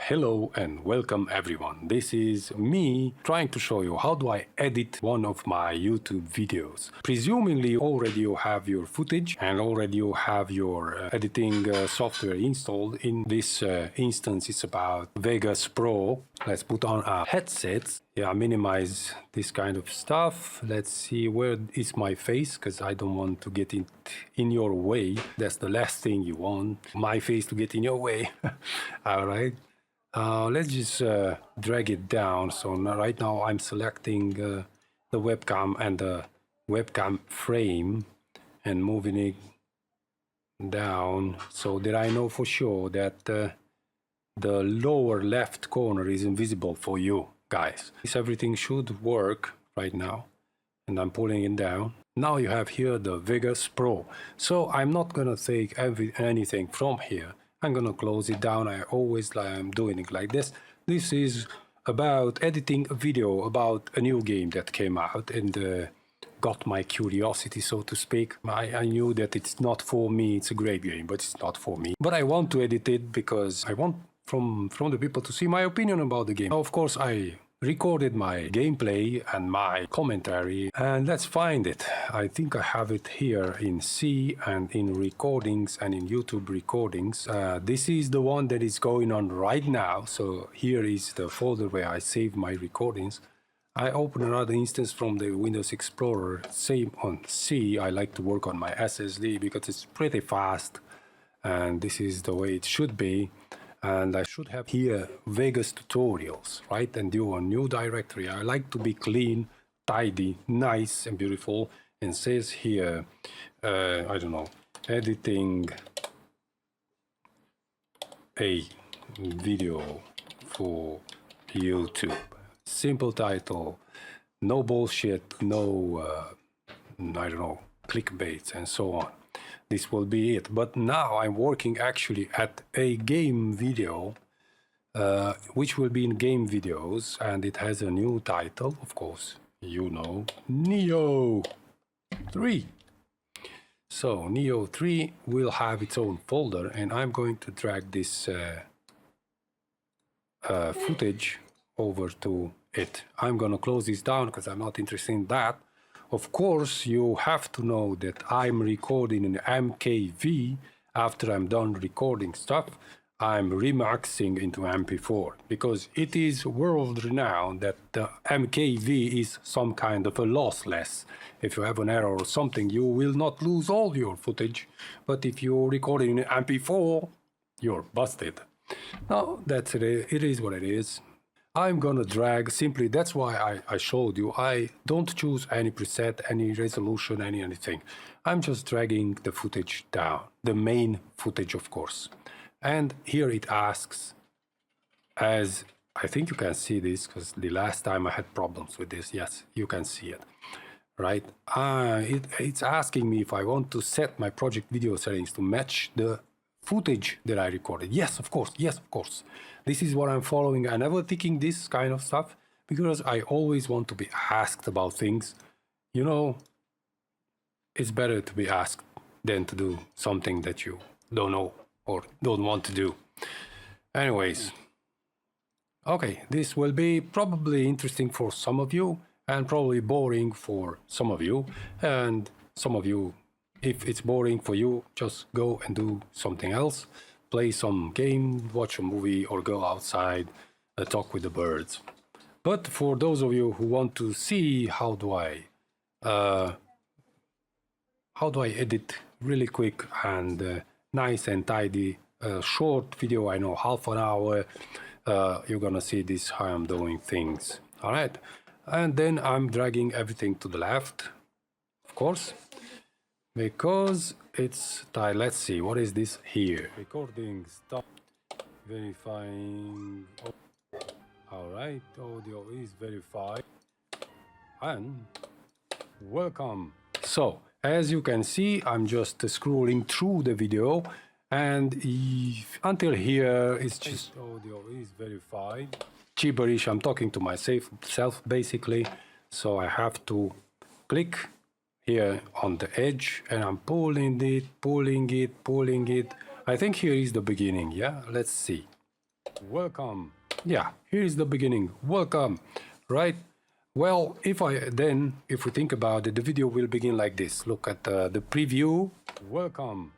Hello and welcome everyone. This is me trying to show you how do I edit one of my YouTube videos. Presumably already you have your footage and already you have your editing software installed. In this instance it's about Vegas Pro. Let's put on our headsets. Yeah, minimize this kind of stuff. Let's see, where is my face, because I don't want to get it in your way. That's the last thing you want, my face to get in your way. All right. Let's just drag it down. So now, right now I'm selecting the webcam and the webcam frame and moving it down so that I know for sure that the lower left corner is invisible for you guys. Everything should work right now, and I'm pulling it down. Now you have here the Vegas Pro. So I'm not gonna take anything from here. I'm gonna close it down. I'm doing it like this. This is about editing a video about a new game that came out and got my curiosity, so to speak. I knew that it's not for me. It's a great game, but it's not for me. But I want to edit it because I want from the people to see my opinion about the game. Of course, I recorded my gameplay and my commentary, and let's find it. I think I have it here in C and in recordings and in YouTube recordings. This is the one that is going on right now. So here is the folder where I save my recordings. I open another instance from the Windows Explorer, same on C. I like to work on my SSD because it's pretty fast, and this is the way it should be. And I should have here Vegas tutorials, right? And do a new directory. I like to be clean, tidy, nice and beautiful. And says here, I don't know, editing a video for YouTube. Simple title, no bullshit, no, I don't know, clickbaits and so on. This will be it. But now I'm working actually at a game video, which will be in game videos, and it has a new title, of course, you know, Neo 3. So Neo 3 will have its own folder, and I'm going to drag this footage over to it. I'm gonna close this down because I'm not interested in that. Of course, you have to know that I'm recording in MKV. After I'm done recording stuff, I'm remixing into MP4 because it is world renowned that the MKV is some kind of a lossless. If you have an error or something, you will not lose all your footage. But if you're recording in MP4, you're busted. Now, that's it. It is what it is. I'm gonna drag simply, that's why I showed you, I don't choose any preset, any resolution, anything. I'm just dragging the footage down, the main footage of course. And here it asks, as I think you can see this because the last time I had problems with this, yes, you can see it, right? It's asking me if I want to set my project video settings to match the footage that I recorded. Yes, of course. Yes, of course. This is what I'm following. I never thinking this kind of stuff because I always want to be asked about things. You know, it's better to be asked than to do something that you don't know or don't want to do. Anyways, okay, this will be probably interesting for some of you and probably boring for some of you, and some of you, if it's boring for you, just go and do something else. Play some game, watch a movie, or go outside, talk with the birds. But for those of you who want to see how do I edit really quick and nice and tidy, short video, I know half an hour, you're gonna see this how I'm doing things. All right, and then I'm dragging everything to the left, of course, because it's time. Let's see, what is this here? Recording stop, verifying. All right, audio is verified, and welcome. So as you can see, I'm just scrolling through the video, and until here it's just audio is verified. Gibberish, I'm talking to myself basically, so I have to click here on the edge and I'm pulling it. I think here is the beginning, yeah? Let's see. Welcome. Yeah, here is the beginning. Welcome, right? Well, if we think about it, the video will begin like this. Look at the preview. Welcome.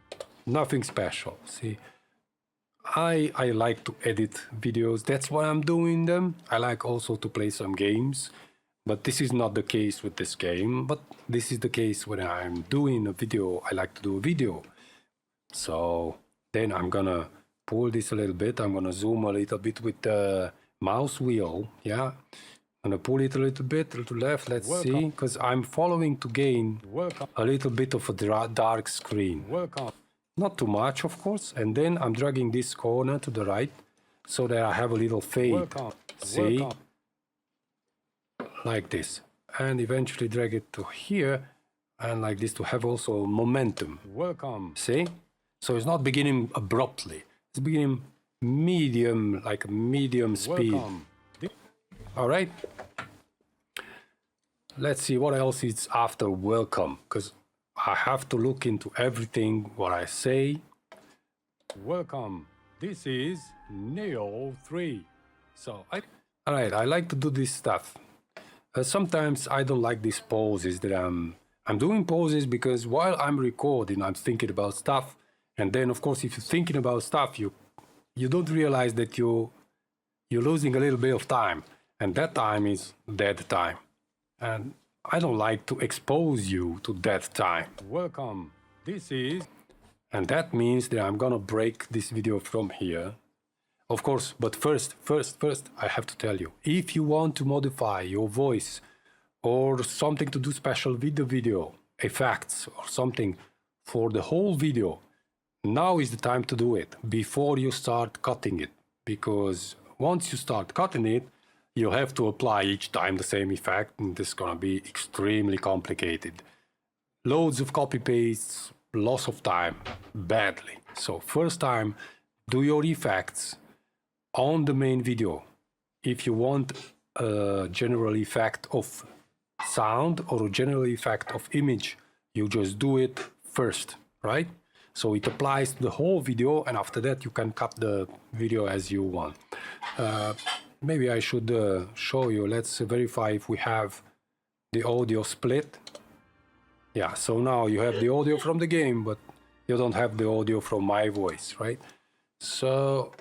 Nothing special. See, I like to edit videos. That's why I'm doing them. I like also to play some games, but this is not the case with this game. But this is the case when I'm doing a video. I like to do a video. So then I'm gonna pull this a little bit. I'm gonna zoom a little bit with the mouse wheel. Yeah, I'm gonna pull it a little bit to the left. Let's see, because I'm following to gain a little bit of a dark screen. Not too much, of course. And then I'm dragging this corner to the right so that I have a little fade. See? Like this. And eventually drag it to here and like this to have also momentum. See? So it's not beginning abruptly. It's beginning medium, like medium speed. All right. Let's see what else is after welcome, because I have to look into everything what I say. Welcome. This is Neo 3. So all right, I like to do this stuff. Sometimes I don't like these poses that I'm doing poses because while I'm recording, I'm thinking about stuff. And then, of course, if you're thinking about stuff, you don't realize that you're losing a little bit of time. And that time is dead time. And I don't like to expose you to that time. Welcome. This is... And that means that I'm gonna break this video from here. Of course, but first, I have to tell you, if you want to modify your voice or something to do special with the video, effects or something for the whole video, now is the time to do it before you start cutting it. Because once you start cutting it, you have to apply each time the same effect, and this is gonna be extremely complicated. Loads of copy pastes, loss of time, badly. So first time, do your effects on the main video. If you want a general effect of sound or a general effect of image, you just do it first, right? So it applies to the whole video, and after that you can cut the video as you want. Maybe I should show you. Let's verify if we have the audio split. Yeah, so now you have the audio from the game, but you don't have the audio from my voice, right? So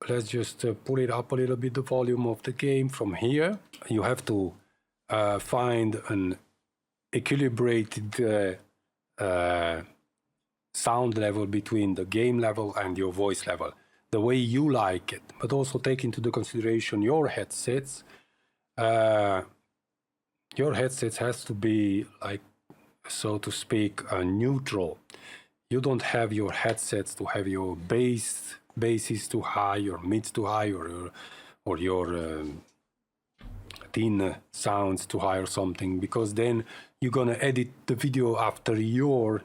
let's just pull it up a little bit, the volume of the game from here. You have to find an equilibrated sound level between the game level and your voice level, the way you like it, but also take into the consideration your headsets. Your headsets has to be, like, so to speak, neutral. You don't have your headsets to have your basses too high or mids too high, or your thin sounds too high or something, because then you're gonna edit the video after your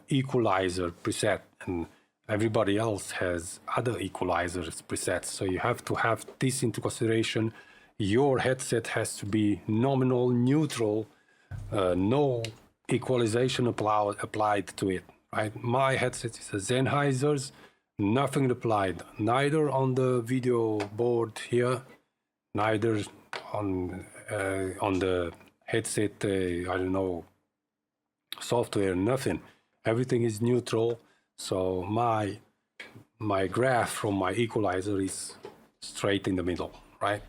equalizer preset, and everybody else has other equalizers presets. So you have to have this into consideration. Your headset has to be nominal, neutral, no equalization applied to it, right? My headset is a Sennheiser's, nothing applied, neither on the video board here, neither on the headset, I don't know, software, nothing. Everything is neutral. So my graph from my equalizer is straight in the middle, right?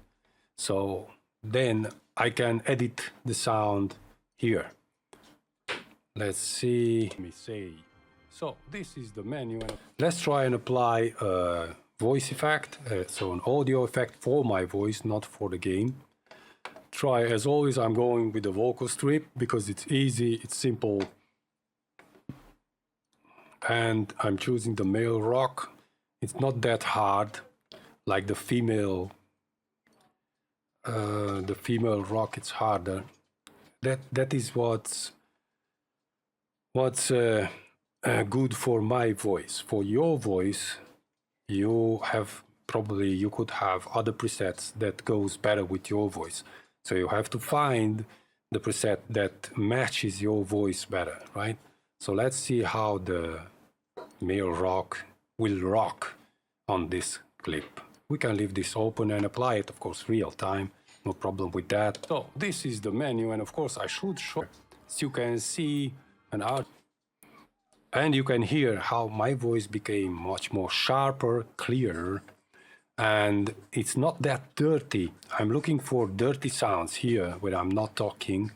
So then I can edit the sound here. Let's see. Let me say. So this is the menu. Let's try and apply a voice effect, so an audio effect for my voice, not for the game. Try, as always, I'm going with the vocal strip because it's easy, it's simple. And I'm choosing the male rock. It's not that hard like the female rock. It's harder. That is what's good for my voice. For your voice, you could have other presets that goes better with your voice. So you have to find the preset that matches your voice better, right? So let's see how the male rock will rock on this clip. We can leave this open and apply it, of course, real time. No problem with that. So this is the menu, and of course I should show, as you can see, and you can hear how my voice became much more sharper, clearer, and it's not that dirty. I'm looking for dirty sounds here when I'm not talking,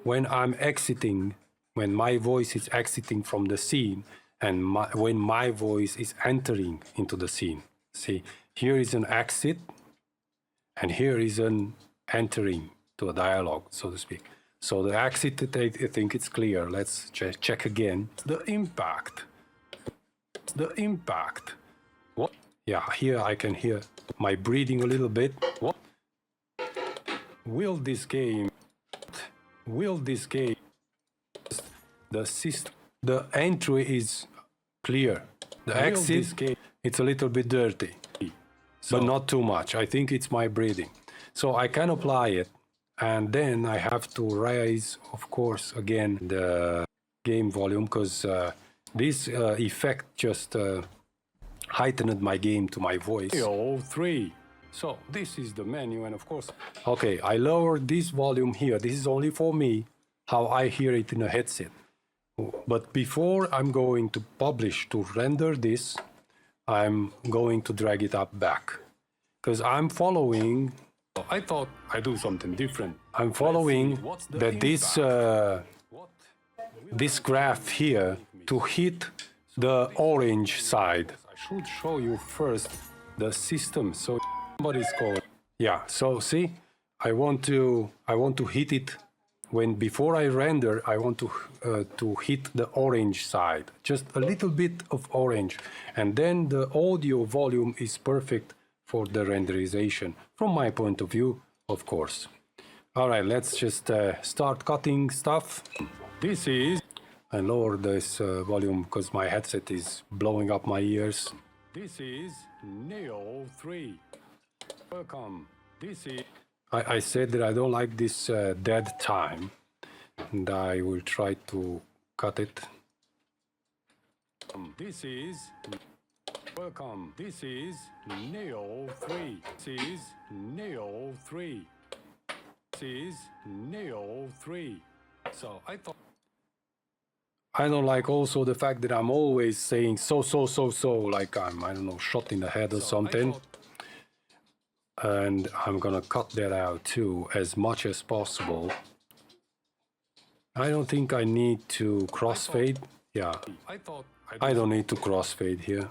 when I'm exiting, when my voice is exiting from the scene, and when my voice is entering into the scene. See, here is an exit, and here is an entering to a dialogue, so to speak. So the exit, I think it's clear. Let's check again. The impact. What? Yeah, here I can hear my breathing a little bit. What? Will this game, the entry is clear. The exit, it's a little bit dirty, but not too much. I think it's my breathing. So I can apply it, and then I have to raise, of course, again the game volume, because this effect just heightened my game to my voice. 3. So this is the menu, and of course, okay, I lowered this volume here. This is only for me, how I hear it in a headset. But before I'm going to publish, to render this, I'm going to drag it up back, because I'm following. I thought I'd do something different. I'm following that this graph here to hit the orange side. I should show you first the system. So somebody's called. Yeah. So see, I want to hit it when before I render. I want to hit the orange side, just a little bit of orange, and then the audio volume is perfect for the renderization, from my point of view, of course. All right, let's just start cutting stuff. This is, I lower this volume because my headset is blowing up my ears. This is Neo 3. Welcome. This is. I said that I don't like this dead time, and I will try to cut it. This is. Welcome. This is Neo 3. This is Neo 3. This is Neo 3. So I thought. I don't like also the fact that I'm always saying so, like I'm, I don't know, shot in the head or something. And I'm gonna cut that out too, as much as possible. I don't think I need to crossfade. Yeah. I don't need to crossfade here.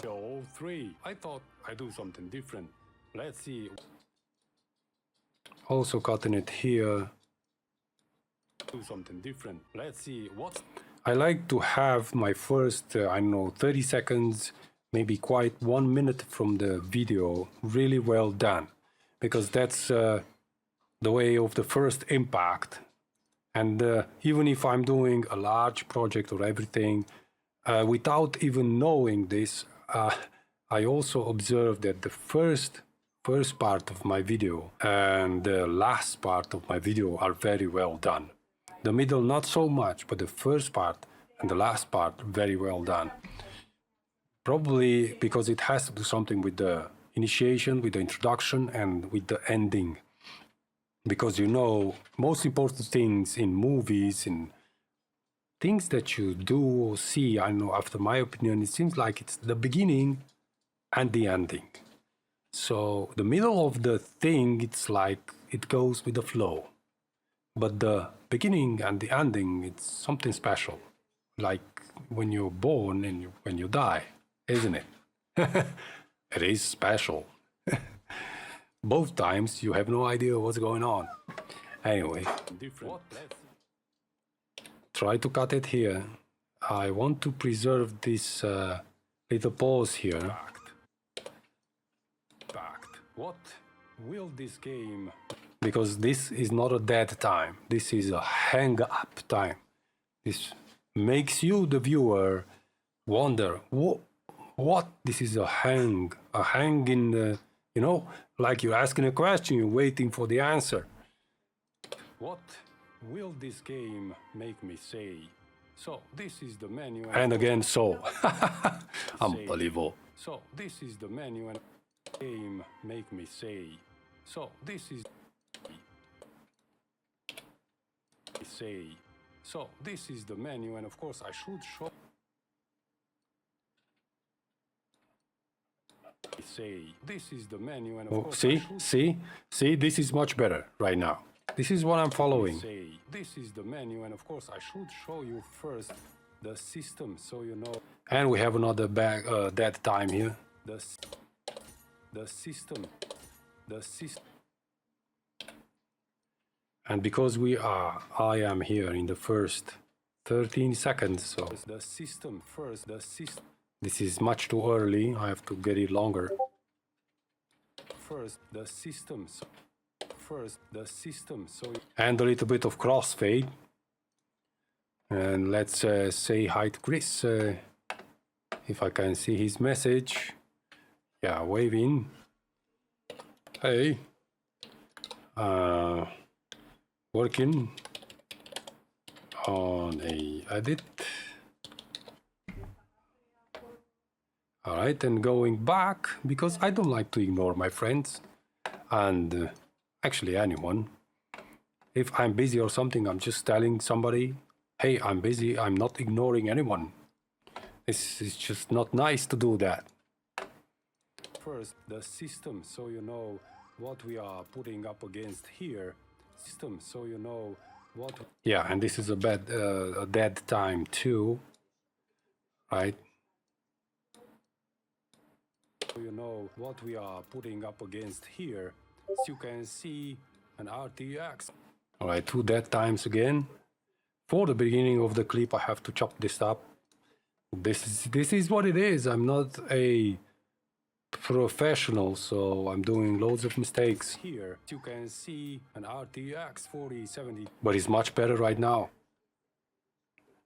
3. I thought I'd do something different. Let's see. Also cutting it here. Do something different. Let's see what. I like to have my first, I don't know, 30 seconds, maybe quite 1 minute from the video really well done, because that's the way of the first impact. And even if I'm doing a large project or everything, without even knowing this, I also observe that the first part of my video and the last part of my video are very well done. The middle not so much, but the first part and the last part very well done. Probably because it has to do something with the initiation, with the introduction, and with the ending. Because you know, most important things in movies, in things that you do or see, I know, after my opinion, it seems like it's the beginning and the ending. So the middle of the thing, it's like it goes with the flow. But the beginning and the ending, it's something special. Like when you're born and when you die, isn't it? It is special. Both times you have no idea what's going on. Anyway, try to cut it here. I want to preserve this little pause here. What will this game? Because this is not a dead time. This is a hang-up time. This makes you, the viewer, wonder, what? This is a hang in the, you know, like you're asking a question, you're waiting for the answer. What will this game make me say? So this is the menu. And again, so. Unbelievable. So this is the menu and game make me say. So this is say. So this is the menu and of course I should show say this is the menu and of course see this is much better right now. This is what I'm following. Say this is the menu and of course I should show you first the system so you know. And we have another dead time here. The system. And because I am here in the first 13 seconds, so the system first, this is much too early, I have to get it longer. First, the system, so and a little bit of crossfade. And let's say hi to Chris, if I can see his message. Yeah, waving. Hey. Working on a edit. All right, and going back because I don't like to ignore my friends and actually anyone. If I'm busy or something, I'm just telling somebody, hey, I'm busy. I'm not ignoring anyone. This is just not nice to do that. First, the system, so you know what we are putting up against here. System, so you know what. Yeah, and this is a dead time too, right? So you know what we are putting up against here. As you can see, an RTX. All right, 2 dead times again. For the beginning of the clip, I have to chop this up. This is what it is. I'm not a professional, so I'm doing loads of mistakes here. You can see an RTX 4070, but it's much better right now.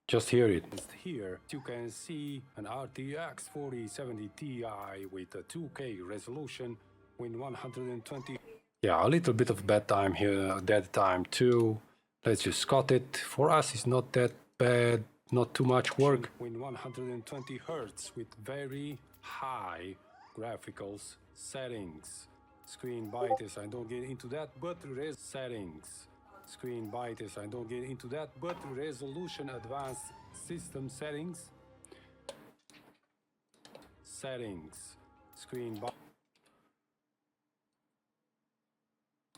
Just hear it. Here you can see an RTX 4070 Ti with a 2K resolution with 120. Yeah, a little bit of bad time here, dead time too. Let's just cut it. For us, it's not that bad, not too much work. With 120 Hz with very high graphics settings. Screen brightness, I don't get into that, but settings. Screen brightness, I don't get into that, but resolution advanced system settings. Screen brightness.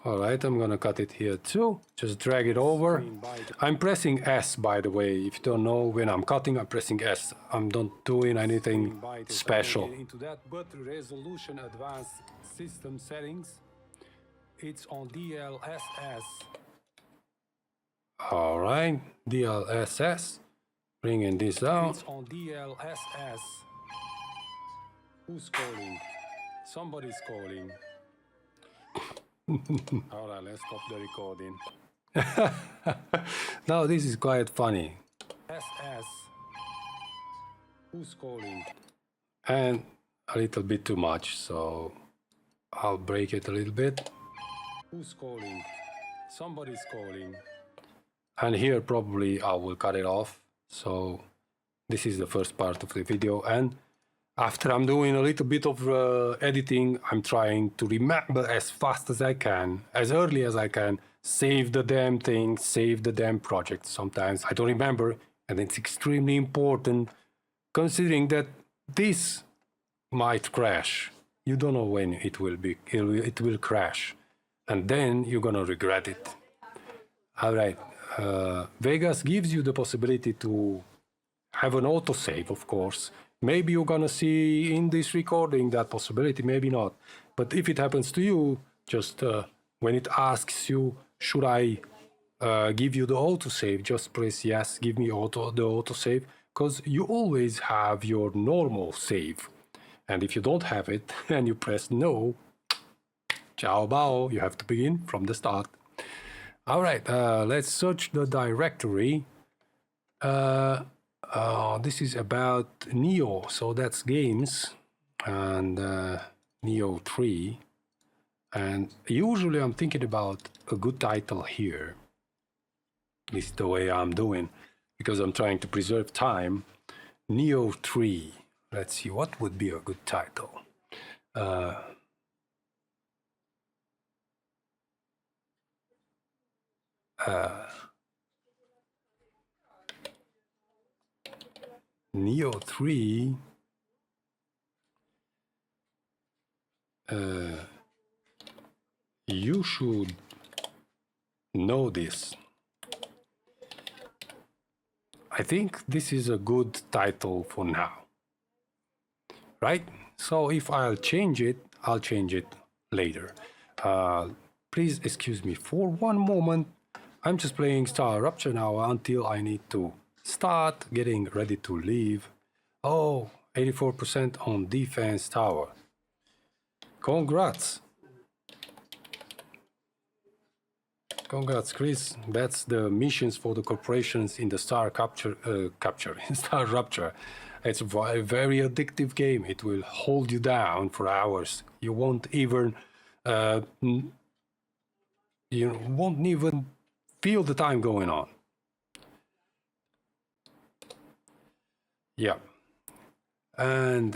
Alright, I'm gonna cut it here too. Just drag it over. I'm pressing S, by the way. If you don't know, when I'm cutting, I'm pressing S. I'm not doing anything special. Into that, but resolution advanced system settings. It's on DLSS. Alright, DLSS. Bringing this down. It's on DLSS. Who's calling? Somebody's calling. Alright, let's stop the recording. Now this is quite funny. SS. Who's calling? And a little bit too much, so I'll break it a little bit. Who's calling? Somebody's calling. And here probably I will cut it off. So this is the first part of the video, and after I'm doing a little bit of editing, I'm trying to remember as fast as I can, as early as I can, save the damn thing, save the damn project. Sometimes I don't remember, and it's extremely important considering that this might crash. You don't know when it will crash, and then you're gonna regret it. All right, Vegas gives you the possibility to have an autosave, of course. Maybe you're gonna see in this recording that possibility, maybe not. But if it happens to you, just when it asks you, should I give you the autosave, just press yes, give me the autosave, because you always have your normal save. And if you don't have it and you press no, ciao bao, you have to begin from the start. All right, let's search the directory. This is about Neo, so that's games and Neo 3. And usually I'm thinking about a good title here. This is the way I'm doing because I'm trying to preserve time. Neo 3. let's see what would be a good title. Neo 3 you should know this. I think this is a good title for now, right? So if I'll change it later. Please excuse me for one moment. I'm just playing Star Rupture now until I need to start getting ready to leave. Oh, 84% on defense tower. Congrats. Congrats, Chris. That's the missions for the corporations in the Star Star Rupture. It's a very addictive game. It will hold you down for hours. You won't even feel the time going on. Yeah. And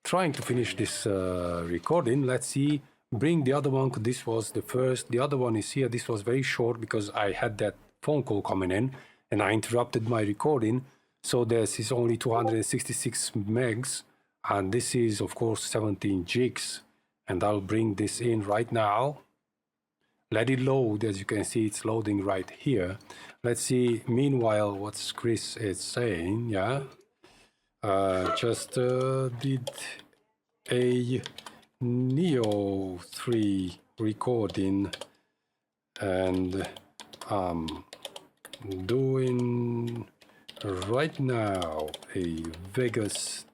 trying to finish this recording. Let's see. Bring the other one. This was the first. The other one is here. This was very short because I had that phone call coming in and I interrupted my recording. So this is only 266 megs. And this is, of course, 17 gigs. And I'll bring this in right now. Let it load. As you can see, it's loading right here. Let's see, meanwhile, what Chris is saying. Yeah. Just did a Neo 3 recording and doing right now a Vegas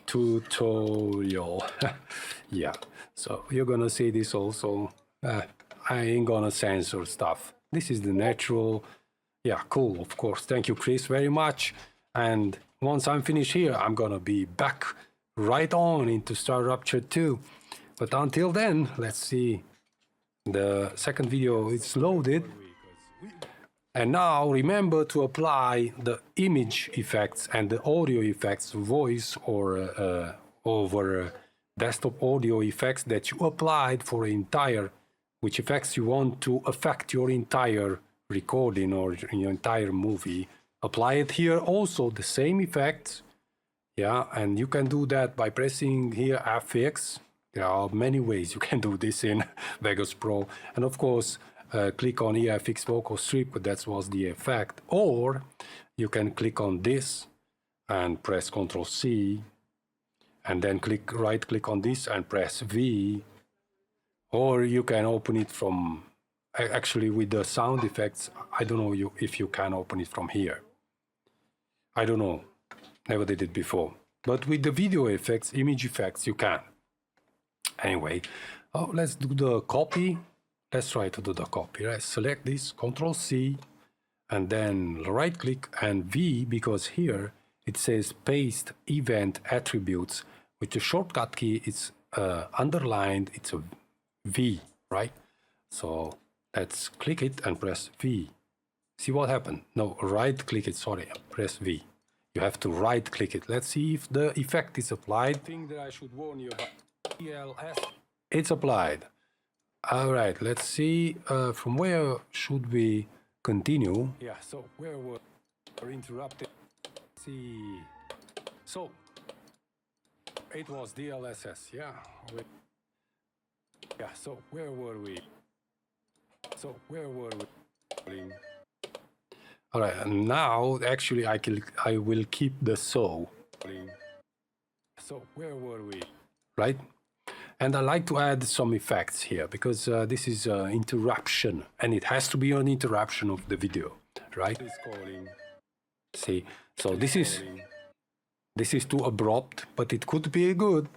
tutorial. Yeah, so you're gonna see this also. I ain't gonna censor stuff. This is the natural. Yeah, cool, of course. Thank you, Chris, very much. And once I'm finished here, I'm gonna be back right on into Star Rupture 2. But until then, let's see. The second video is loaded. And now remember to apply the image effects and the audio effects, voice or over desktop audio effects that you applied for which effects you want to affect your entire recording or your entire movie. Apply it here also, the same effects. Yeah, and you can do that by pressing here FX. There are many ways you can do this in Vegas Pro. And of course, click on EFX Vocal Strip, that was the effect. Or you can click on this and press Ctrl C. And then right click on this and press V. Or you can open it from, actually with the sound effects, I don't know if you can open it from here. I don't know, never did it before. But with the video effects, image effects, you can. Anyway, let's do the copy. Let's try to do the copy. Let's select this, Ctrl C, and then right click and V, because here it says paste event attributes. With the shortcut key, it's underlined, it's a V, right? So let's click it and press V. See what happened? No, right click it, sorry, press V. You have to right click it. Let's see if the effect is applied. Thing that I should warn you about. ELS. It's applied. All right, let's see from where should we continue. Yeah, so where were interrupted? Let's see. So it was DLSS, yeah. Yeah, so where were we? All right, and now actually I will keep the so. So where were we? Right? And I like to add some effects here because this is interruption and it has to be an interruption of the video, right? See, so this is too abrupt, but it could be good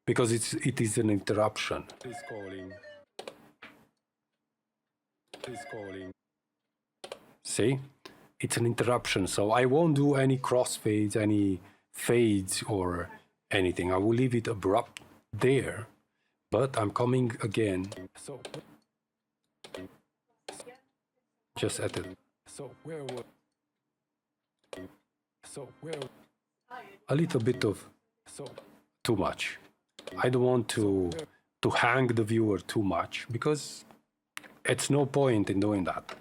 because it is an interruption. See, it's an interruption, so I won't do any crossfades, any fades or anything. I will leave it abrupt there, but I'm coming again. So just at it. So where were? So a little bit of too much. I don't want to hang the viewer too much because it's no point in doing that,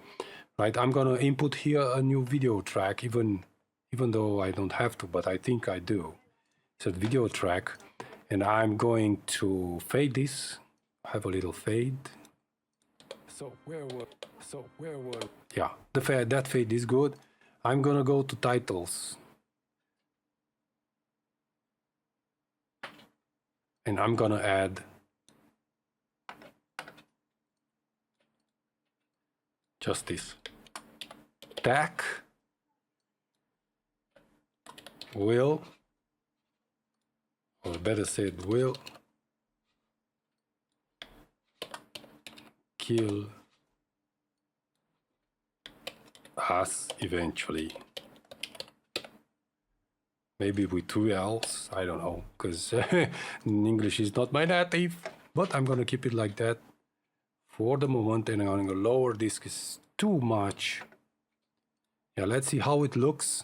right? I'm gonna input here a new video track, even though I don't have to, but I think I do. It's a video track, and I'm going to fade this. Have a little fade. Yeah, that fade is good. I'm gonna go to titles. And I'm gonna add just this. Tag will, or better said, will kill us eventually. Maybe with two L's, I don't know, because English is not my native, but I'm gonna keep it like that for the moment, and I'm gonna lower this because it's too much. Yeah, let's see how it looks.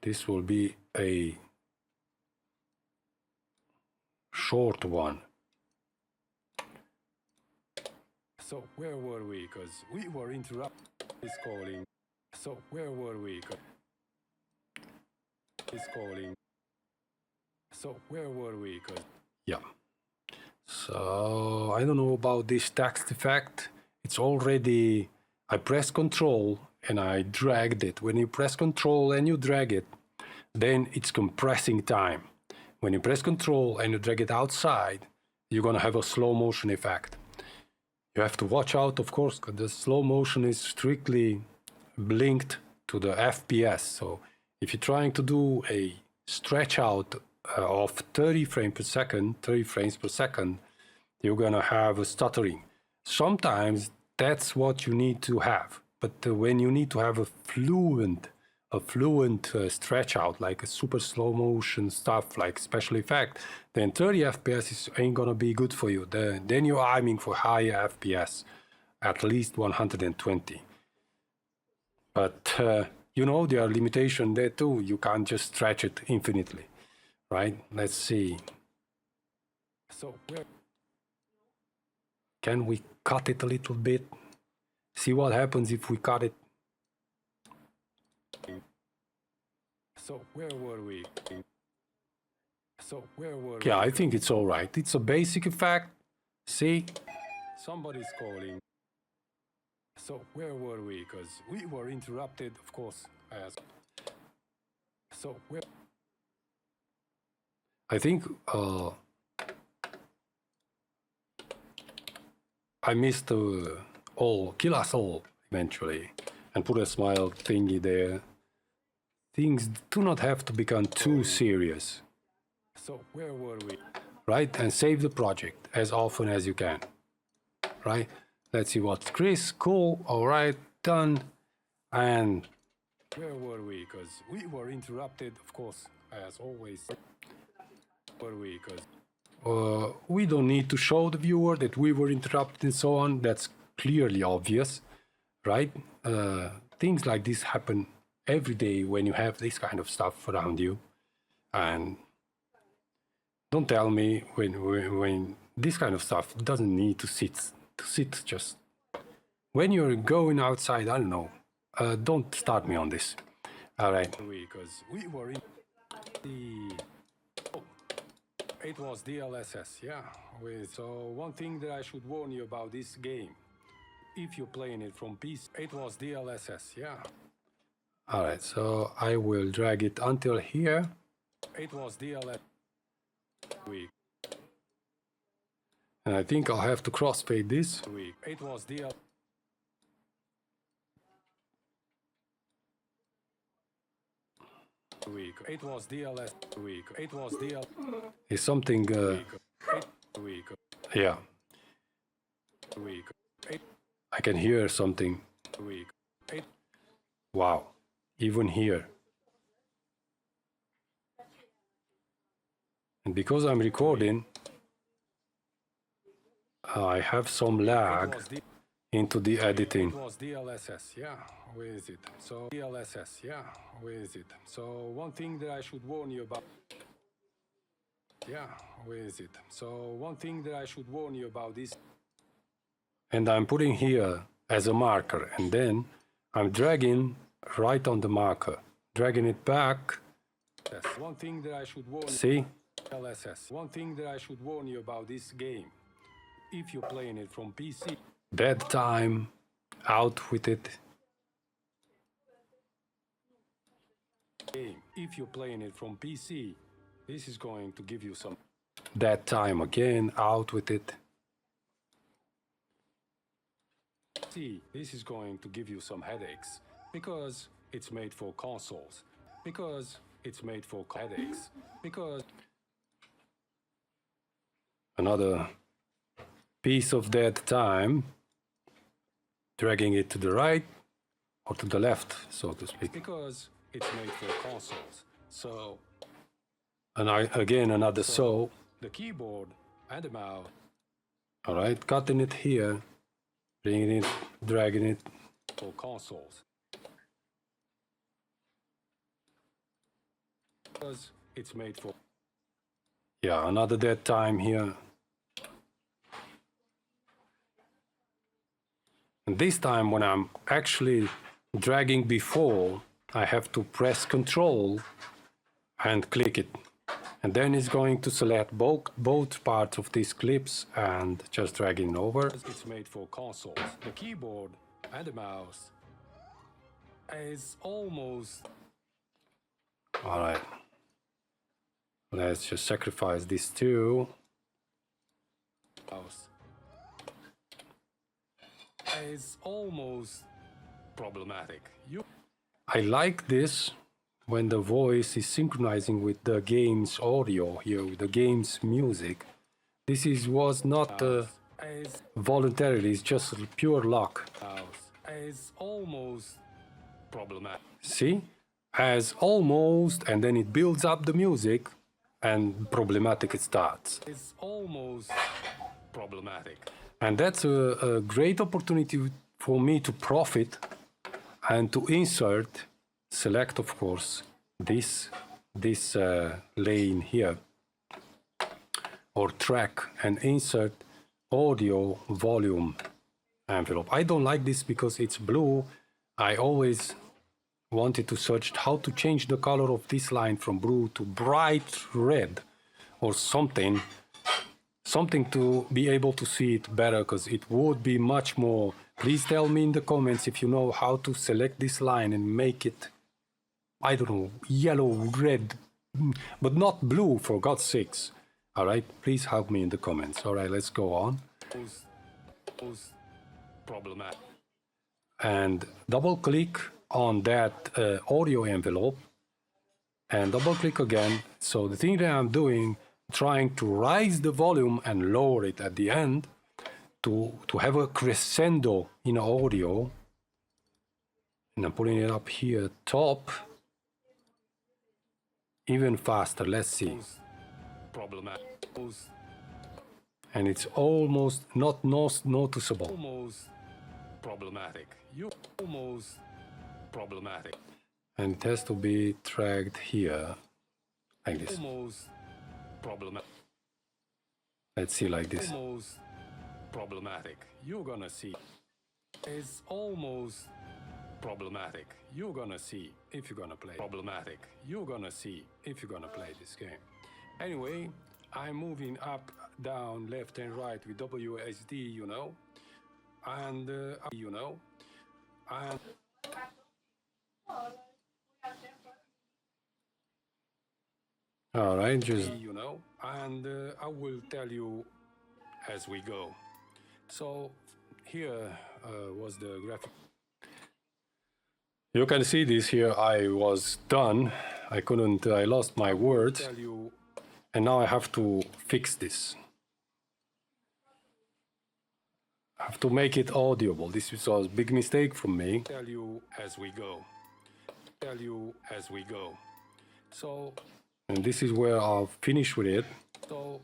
This will be a short one. So where were we? Because we were interrupted. Is calling. So where were we? Is calling. So where were we? Yeah. So I don't know about this text effect. It's already, I press Control and I dragged it. When you press Control and you drag it, then it's compressing time. When you press Control and you drag it outside, you're gonna have a slow motion effect. You have to watch out, of course, because the slow motion is strictly linked to the FPS. So if you're trying to do a stretch out of 30 frames per second, you're gonna have a stuttering. Sometimes that's what you need to have. But when you need to have a fluent stretch out, like a super slow motion stuff, like special effect, then 30 FPS ain't gonna be good for you. Then you're aiming for higher FPS, at least 120. But you know, there are limitations there too. You can't just stretch it infinitely, right? Let's see. So can we cut it a little bit? See what happens if we cut it. So where were we? Yeah, I think it's all right. It's a basic effect. See, somebody's calling. So where were we? Because we were interrupted, of course. So where? I think I missed kill us all eventually, and put a smile thingy there. Things do not have to become too serious. So where were we? Right, and save the project as often as you can. Right. Let's see what's Chris. Cool. All right. Done. And where were we? Because we were interrupted, of course, as always. Where were we? Because we don't need to show the viewer that we were interrupted and so on. That's clearly obvious, right? Things like this happen every day when you have this kind of stuff around you. And don't tell me when this kind of stuff doesn't need to sit just when you're going outside. I don't know. Don't start me on this. All right. Because we were in the. It was DLSS, yeah. So one thing that I should warn you about this game, if you're playing it from PC, it was DLSS, yeah. All right, so I will drag it until here. It was DLSS. And I think I'll have to crossfade this. It was DLSS. It was DLS. It was DL. It's something. Yeah. I can hear something. Wow. Even here. And because I'm recording, I have some lag. into the editing. It was DLSS, yeah. Where is it? So DLSS, yeah. Where is it? So one thing that I should warn you about. Yeah, where is it? So one thing that I should warn you about is, and I'm putting here as a marker, and then I'm dragging right on the marker, dragging it back. Yes. One thing that I should warn you. See? LSS. One thing that I should warn you about this game, if you're playing it from PC, dead time, out with it. Game. If you're playing it from PC, this is going to give you some dead time again, out with it. See, this is going to give you some headaches because it's made for consoles. Because it's made for headaches. Because another piece of dead time, dragging it to the right or to the left, so to speak. Because it's made for consoles. So, and again another so. The keyboard and the mouse. All right, cutting it here, bringing it, dragging it for consoles. Because it's made for. Yeah, another dead time here. And this time when I'm actually dragging before, I have to press Control and click it. And then it's going to select both parts of these clips and just dragging over. It's made for consoles. The keyboard and the mouse is almost... All right. Let's just sacrifice these two. Mouse is almost problematic. I like this when the voice is synchronizing with the game's audio here, with the game's music. This was not voluntarily, it's just pure luck. Is almost problematic. See? As almost, and then it builds up the music, and problematic it starts. It's almost problematic. And that's a great opportunity for me to profit and to insert, select of course, this lane here, or track, and insert audio volume envelope. I don't like this because it's blue. I always wanted to search how to change the color of this line from blue to bright red or something to be able to see it better, because it would be much more. Please tell me in the comments if you know how to select this line and make it, I don't know, yellow, red, but not blue, for God's sakes. All right, please help me in the comments. All right, let's go on. Problematic. And double click on that audio envelope and double click again. So the thing that I'm doing, trying to rise the volume and lower it at the end to have a crescendo in audio. And I'm putting it up here top even faster. Let's see. Problematic. And it's almost not noticeable. Almost problematic. Almost problematic. And it has to be dragged here like this. Almost problematic. Let's see like this. Almost problematic. You're gonna see. It's almost problematic. You're gonna see if you're gonna play. Problematic. You're gonna see if you're gonna play this game. Anyway, I'm moving up, down, left and right with WSD, you know, and and all right, just and I will tell you as we go. So here was the graphic. You can see this here. I was done. I couldn't. I lost my words, and now I have to fix this. I have to make it audible. This was a big mistake from me. Tell you as we go. Tell you as we go. So, and this is where I'll finish with it. So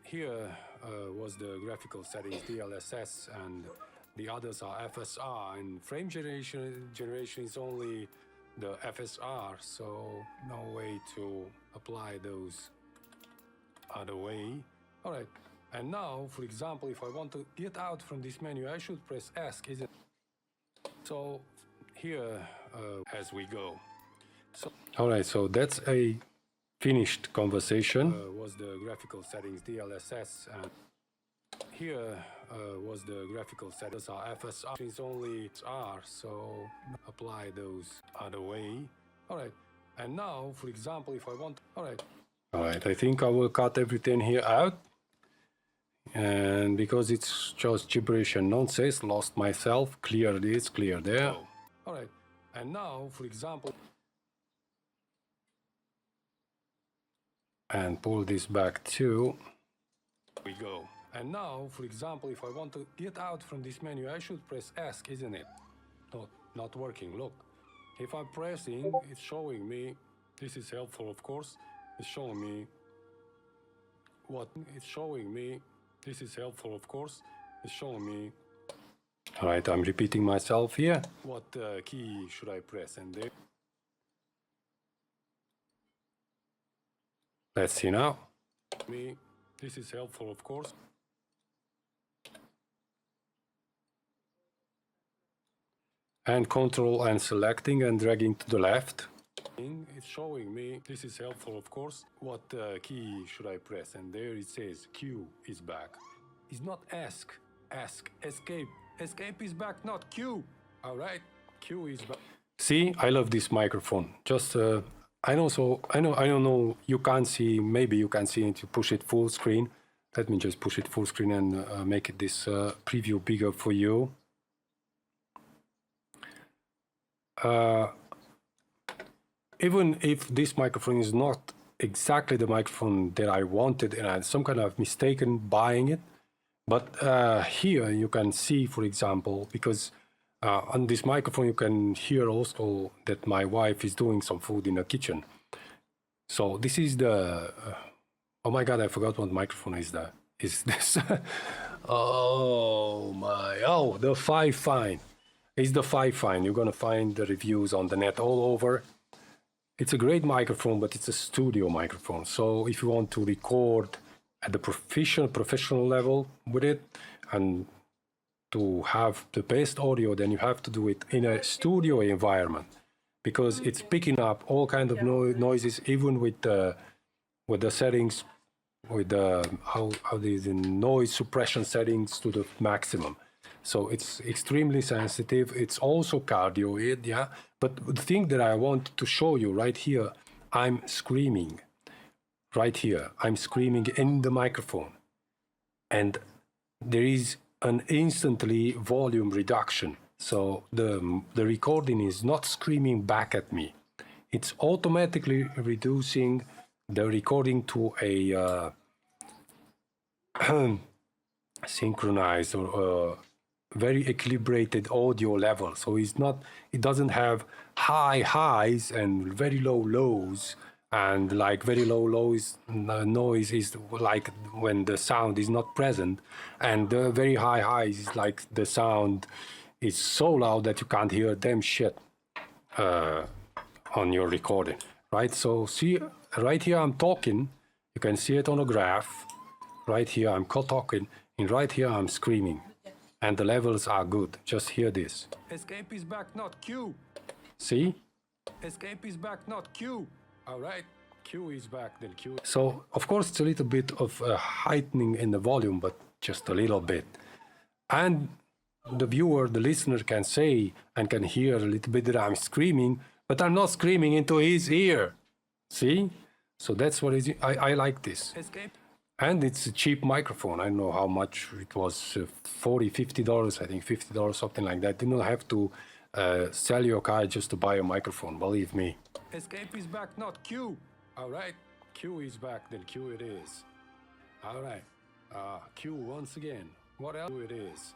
here was the graphical settings, DLSS, and The others are FSR, and frame generation is only the FSR, so no way to apply those other way. All right, and now, for example, if I want to get out from this menu, I should press ESC, isn't it? So here, as we go. So, all right, so that's a finished conversation. Was the graphical settings DLSS, and here was the graphical settings are FSR is only R, so apply those other way. All right, and now, for example, if I want, all right, I think I will cut everything here out, and because it's just gibberish and nonsense, lost myself. Clear this, clear there. All right, and now, for example, and pull this back too. We go. And now, for example, if I want to get out from this menu, I should press ESC, isn't it? Not working. Look, if I'm pressing, it's showing me. This is helpful, of course. It's showing me what it's showing me. This is helpful, of course. It's showing me. All right, I'm repeating myself here. What key should I press? And there. Let's see now. Me. This is helpful, of course. And control and selecting and dragging to the left. It's showing me, this is helpful of course, what key should I press, and there it says Q is back. It's not ESC, escape. Escape is back, not Q. All right, Q is back. See, I love this microphone. Just, I don't know, you can't see, maybe you can see it, you push it full screen. Let me just push it full screen and make it this preview bigger for you. Even if this microphone is not exactly the microphone that I wanted and I had some kind of mistaken buying it, but here you can see, for example, because on this microphone you can hear also that my wife is doing some food in the kitchen. So this is the, oh my God, I forgot what microphone is this. Oh my, the 5 Fine. It's the 5 Fine. You're gonna find the reviews on the net all over. It's a great microphone, but it's a studio microphone. So if you want to record at the professional level with it and to have the best audio, then you have to do it in a studio environment because it's picking up all kinds of noises, even with the settings, with the how the noise suppression settings to the maximum. So it's extremely sensitive. It's also cardioid, yeah. But the thing that I want to show you right here, I'm screaming. Right here, I'm screaming in the microphone. And there is an instantly volume reduction. So the recording is not screaming back at me. It's automatically reducing the recording to a synchronized or very equilibrated audio level. So it doesn't have high highs and very low lows, and like very low lows noise is like when the sound is not present, and the very high highs is like the sound is so loud that you can't hear damn shit on your recording, right? So see, right here I'm talking, you can see it on a graph. Right here I'm talking, and right here I'm screaming. And the levels are good. Just hear this. Escape is back, not Q. See? Escape is back, not Q. All right. Q is back, then Q. So, of course, it's a little bit of heightening in the volume, but just a little bit. And the viewer, the listener can say and can hear a little bit that I'm screaming, but I'm not screaming into his ear. See? So that's what I like this. Escape. And it's a cheap microphone. I don't know how much it was, $40, $50, I think $50, something like that. You don't have to sell your car just to buy a microphone, believe me. Escape is back, not Q. All right, Q is back, then Q it is. All right, Q once again. What else? Q it is.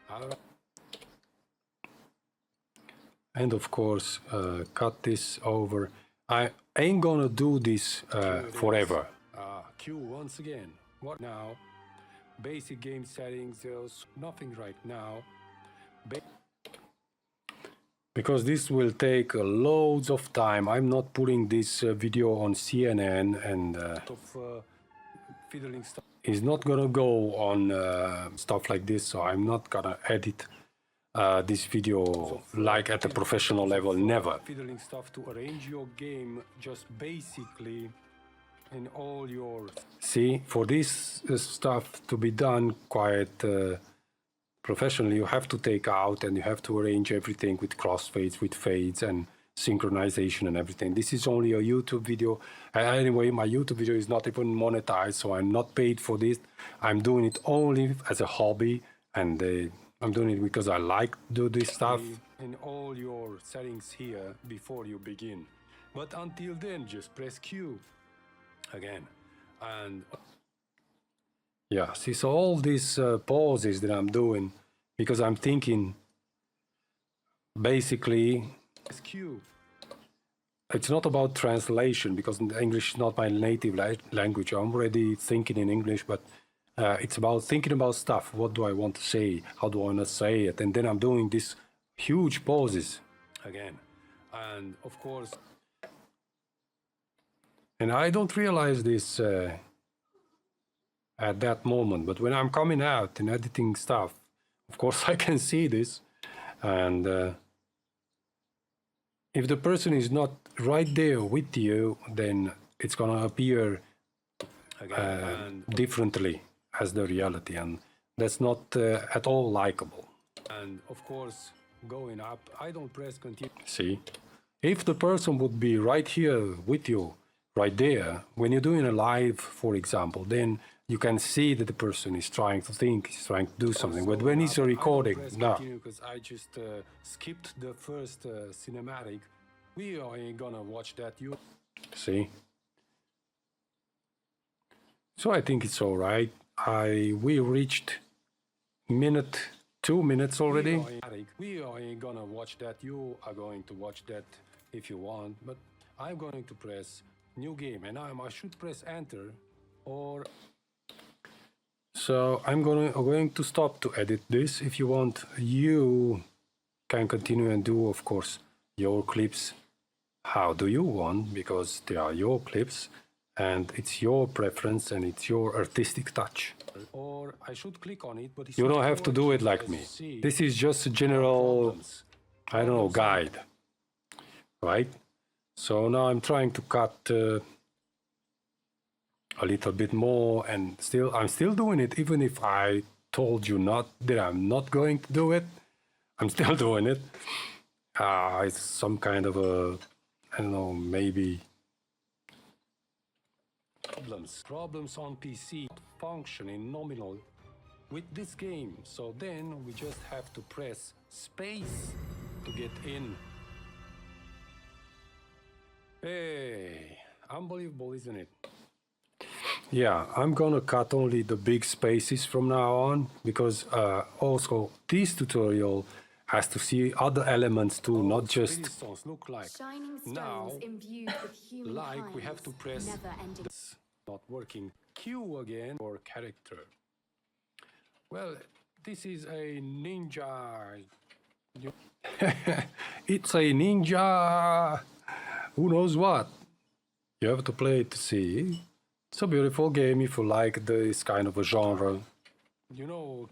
All right. And of course, cut this over. I ain't gonna do this forever. Q once again. What now? Basic game settings, there's nothing right now. because this will take loads of time. I'm not putting this video on CNN, and fiddling stuff is not gonna go on stuff like this, so I'm not gonna edit this video like at a professional level. Never. Fiddling stuff to arrange your game, just basically in all your... See, for this stuff to be done quite professionally, you have to take out and you have to arrange everything with crossfades, with fades and synchronization and everything. This is only a YouTube video. Anyway, my YouTube video is not even monetized, so I'm not paid for this. I'm doing it only as a hobby, and I'm doing it because I like to do this stuff. In all your settings here before you begin. But until then, just press Q again. And yeah, see, so all these pauses that I'm doing, because I'm thinking, basically, Q. It's not about translation, because English is not my native language. I'm already thinking in English, but it's about thinking about stuff. What do I want to say? How do I want to say it? And then I'm doing these huge pauses again. And of course, and I don't realize this at that moment, but when I'm coming out and editing stuff, of course I can see this. And if the person is not right there with you, then it's gonna appear differently as the reality, and that's not at all likable. And of course, going up, I don't press continue. See, if the person would be right here with you, right there, when you're doing a live, for example, then you can see that the person is trying to think, he's trying to do something. But when it's a recording, no. Because I just skipped the first cinematic. We ain't gonna watch that. You see? So I think it's all right. We reached 2 minutes already. We ain't gonna watch that. You are going to watch that if you want. But I'm going to press new game, and I should press enter, or... So I'm going to stop to edit this. If you want, you can continue and do, of course, your clips. How do you want? Because they are your clips, and it's your preference, and it's your artistic touch. Or I should click on it, but you don't have to do it like me. This is just a general, I don't know, guide, right? So now I'm trying to cut a little bit more, and I'm still doing it, even if I told you not that I'm not going to do it. I'm still doing it. It's some kind of a, I don't know, maybe problems on PC functioning nominal with this game. So then we just have to press space to get in. Hey, unbelievable, isn't it? Yeah, I'm gonna cut only the big spaces from now on, because also this tutorial has to see other elements too, not just look like now, like we have to press this, not working, Q again for character. Well, this is a ninja. It's a ninja. Who knows what? You have to play it to see. It's a beautiful game if you like this kind of a genre. You know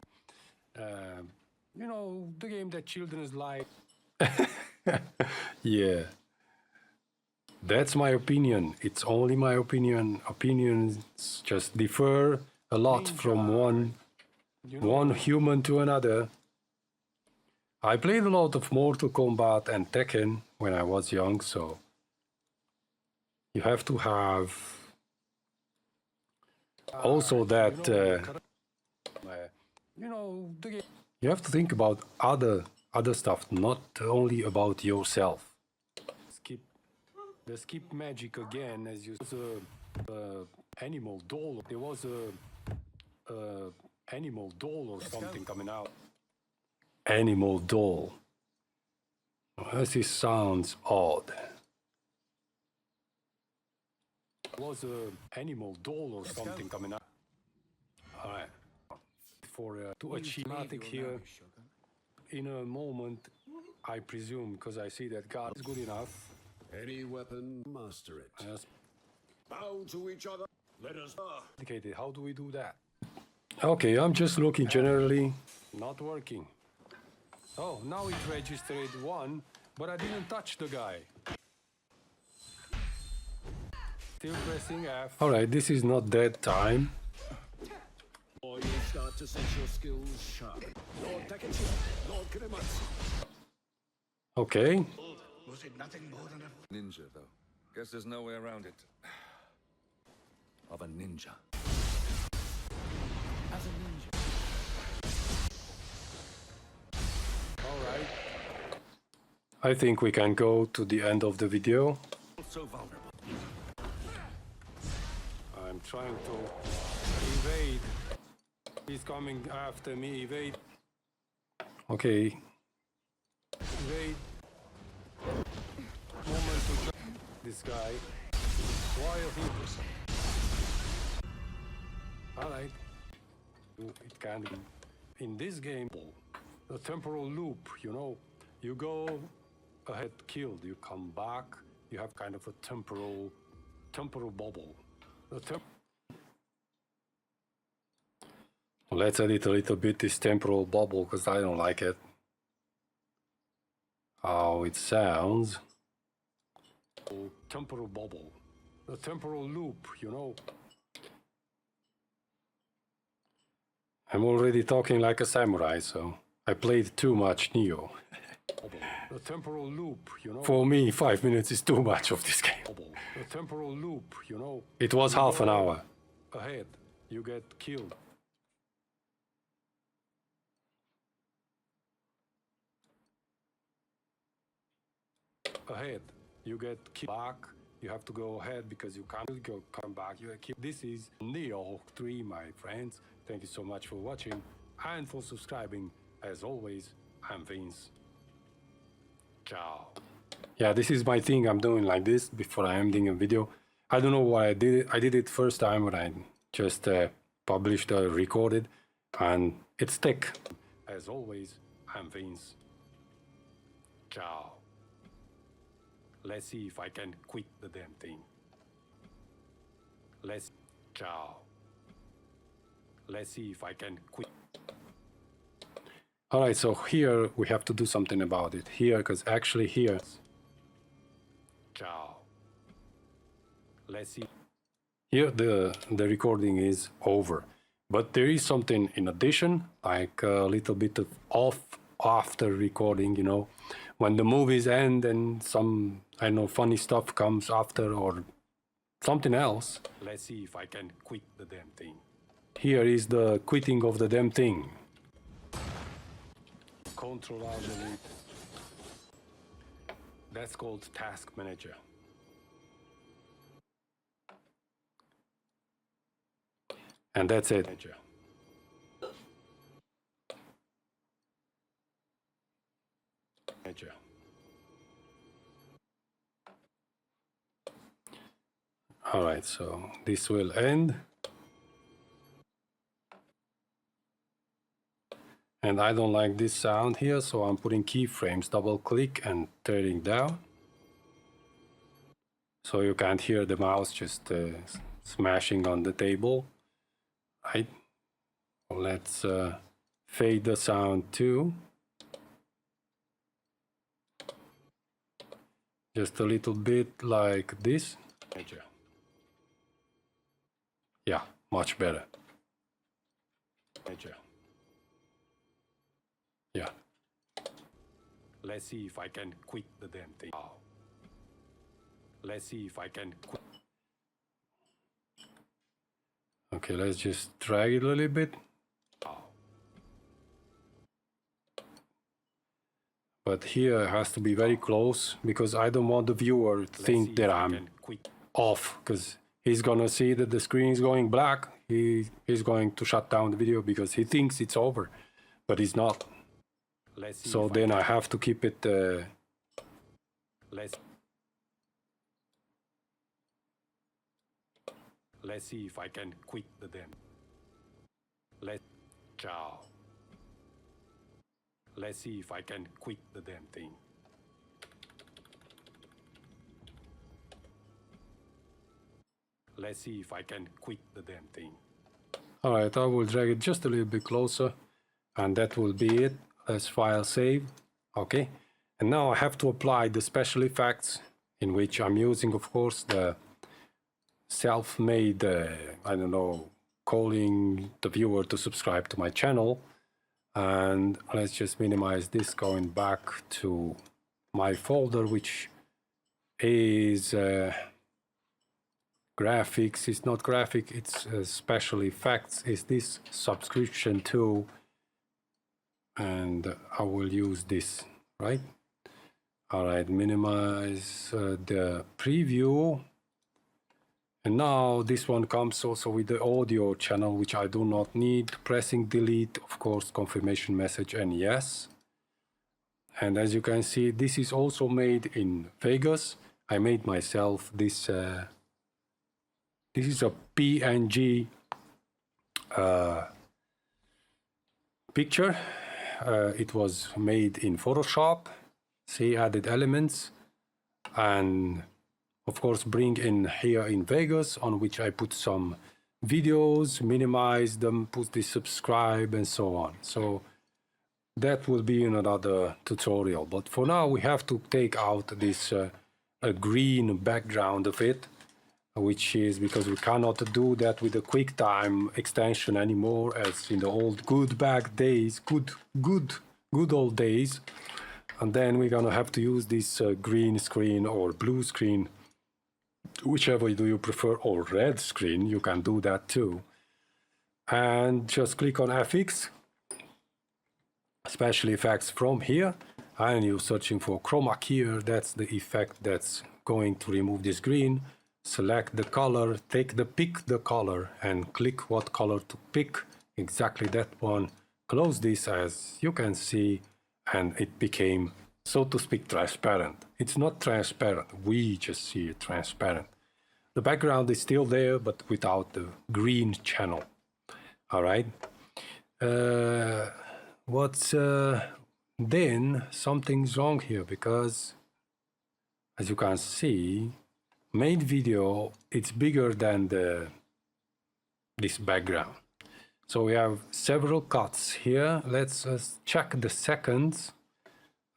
the game that children like. Yeah. That's my opinion. It's only my opinion. Opinions just differ a lot from one human to another. I played a lot of Mortal Kombat and Tekken when I was young, so you have to have also that you have to think about other stuff, not only about yourself. Skip magic again, as you saw. Animal doll. There was a animal doll or something coming out. Animal doll. This sounds odd. Was a animal doll or something coming up. All right. For to achieve magic here. in a moment, I presume, because I see that God is good enough. Any weapon, master it. Yes. Bow to each other. Let us. Complicated. How do we do that? Okay, I'm just looking generally. Not working. Oh, now it registered 1, but I didn't touch the guy. Still pressing F. Alright, this is not dead time. Or you start to sense your skills sharp. Lord Takachi, Lord Kirematsu. Okay. Was it nothing more than a Ninja, though. Guess there's no way around it. Of a ninja. as a ninja? Alright. I think we can go to the end of the video. So vulnerable. I'm trying to evade. He's coming after me. Evade. Okay. Evade. Moment to try this guy. While he... Alright. It can be. In this game, the temporal loop, you know, you go ahead killed, you come back, you have kind of a temporal bubble. Let's edit a little bit this temporal bubble because I don't like it. How it sounds. Temporal bubble. The temporal loop, you know. I'm already talking like a samurai, so I played too much Neo. The temporal loop, you know. For me, 5 minutes is too much of this game. The temporal loop, you know. It was half an hour. Ahead, you get killed. Ahead, you get killed. Back, you have to go ahead because you can't come back. You keep. This is Neo 3, my friends. Thank you so much for watching and for subscribing. As always, I'm Vince. Ciao. Yeah, this is my thing. I'm doing like this before I am ending a video. I don't know why I did it. I did it first time when I just published or recorded, and it's thick. As always, I'm Vince. Ciao. Let's see if I can quit the damn thing. Ciao. Let's see if I can quit. Alright, so here we have to do something about it. Here, because actually here... Ciao. Let's see. Here the recording is over. But there is something in addition, like a little bit of off after recording, you know. When the movies end and some, I know, funny stuff comes after or something else. Let's see if I can quit the damn thing. Here is the quitting of the damn thing. Control Alt Delete. That's called Task Manager. And that's it. Manager. All right, so this will end. And I don't like this sound here, so I'm putting keyframes, double click and turning down. So you can't hear the mouse just smashing on the table. Right? Let's fade the sound too. Just a little bit like this. Yeah, much better. Yeah. Let's see if I can quit the damn thing. Let's see if I can quit. Okay, let's just drag it a little bit. But here it has to be very close because I don't want the viewer to think that I'm off, because he's gonna see that the screen is going black. He's going to shut down the video because he thinks it's over, but it's not. So then I have to keep it. Let's see if I can quit the damn. Ciao. Let's see if I can quit the damn thing. Let's see if I can quit the damn thing. Alright, I will drag it just a little bit closer, and that will be it. Let's file save. Okay, and now I have to apply the special effects, in which I'm using, of course, the self-made, I don't know, calling the viewer to subscribe to my channel. And let's just minimize this, going back to my folder, which is graphics. It's not graphic, it's special effects. Is this subscription to, and I will use this, right? All right, minimize the preview. And now this one comes also with the audio channel, which I do not need. Pressing delete, of course, confirmation message and yes. And as you can see, this is also made in Vegas. I made myself this. This is a PNG picture. It was made in Photoshop. See, added elements, and of course bring in here in Vegas, on which I put some videos, minimize them, put the subscribe and so on. So that will be in another tutorial, but for now we have to take out this a green background of it, which is because we cannot do that with the QuickTime extension anymore, as in the old good old days. And then we're gonna have to use this green screen or blue screen, whichever do you prefer, or red screen. You can do that too. And just click on FX, special effects from here, and you're searching for chroma key. That's the effect that's going to remove this green. Select the color, pick the color, and click what color to pick. Exactly that one. Close this, as you can see, and it became, so to speak, transparent. It's not transparent, we just see it transparent. The background is still there, but without the green channel. All right. Then something's wrong here, because as you can see, made video, it's bigger than this background. So we have several cuts here. Let's check the seconds.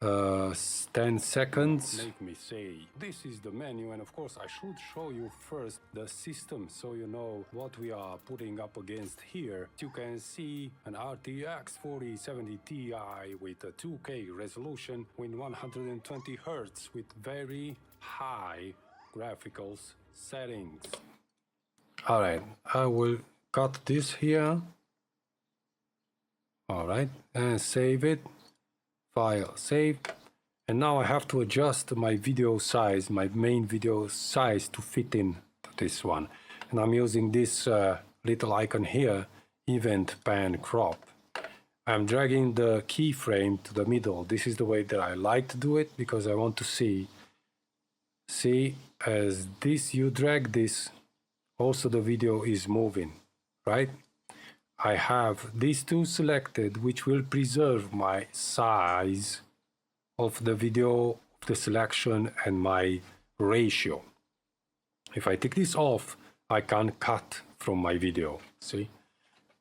10 seconds. Make me say, this is the menu, and of course I should show you first the system, so you know what we are putting up against here. You can see an RTX 4070 Ti with a 2K resolution with 120 Hz with very high graphical settings. All right, I will cut this here. All right, and save it. File, save. And now I have to adjust my video size, my main video size, to fit in to this one. And I'm using this little icon here, event pan crop. I'm dragging the keyframe to the middle. This is the way that I like to do it, because I want to see, as this, you drag this, also the video is moving, right? I have these two selected, which will preserve my size of the video, the selection, and my ratio. If I take this off, I can cut from my video, see?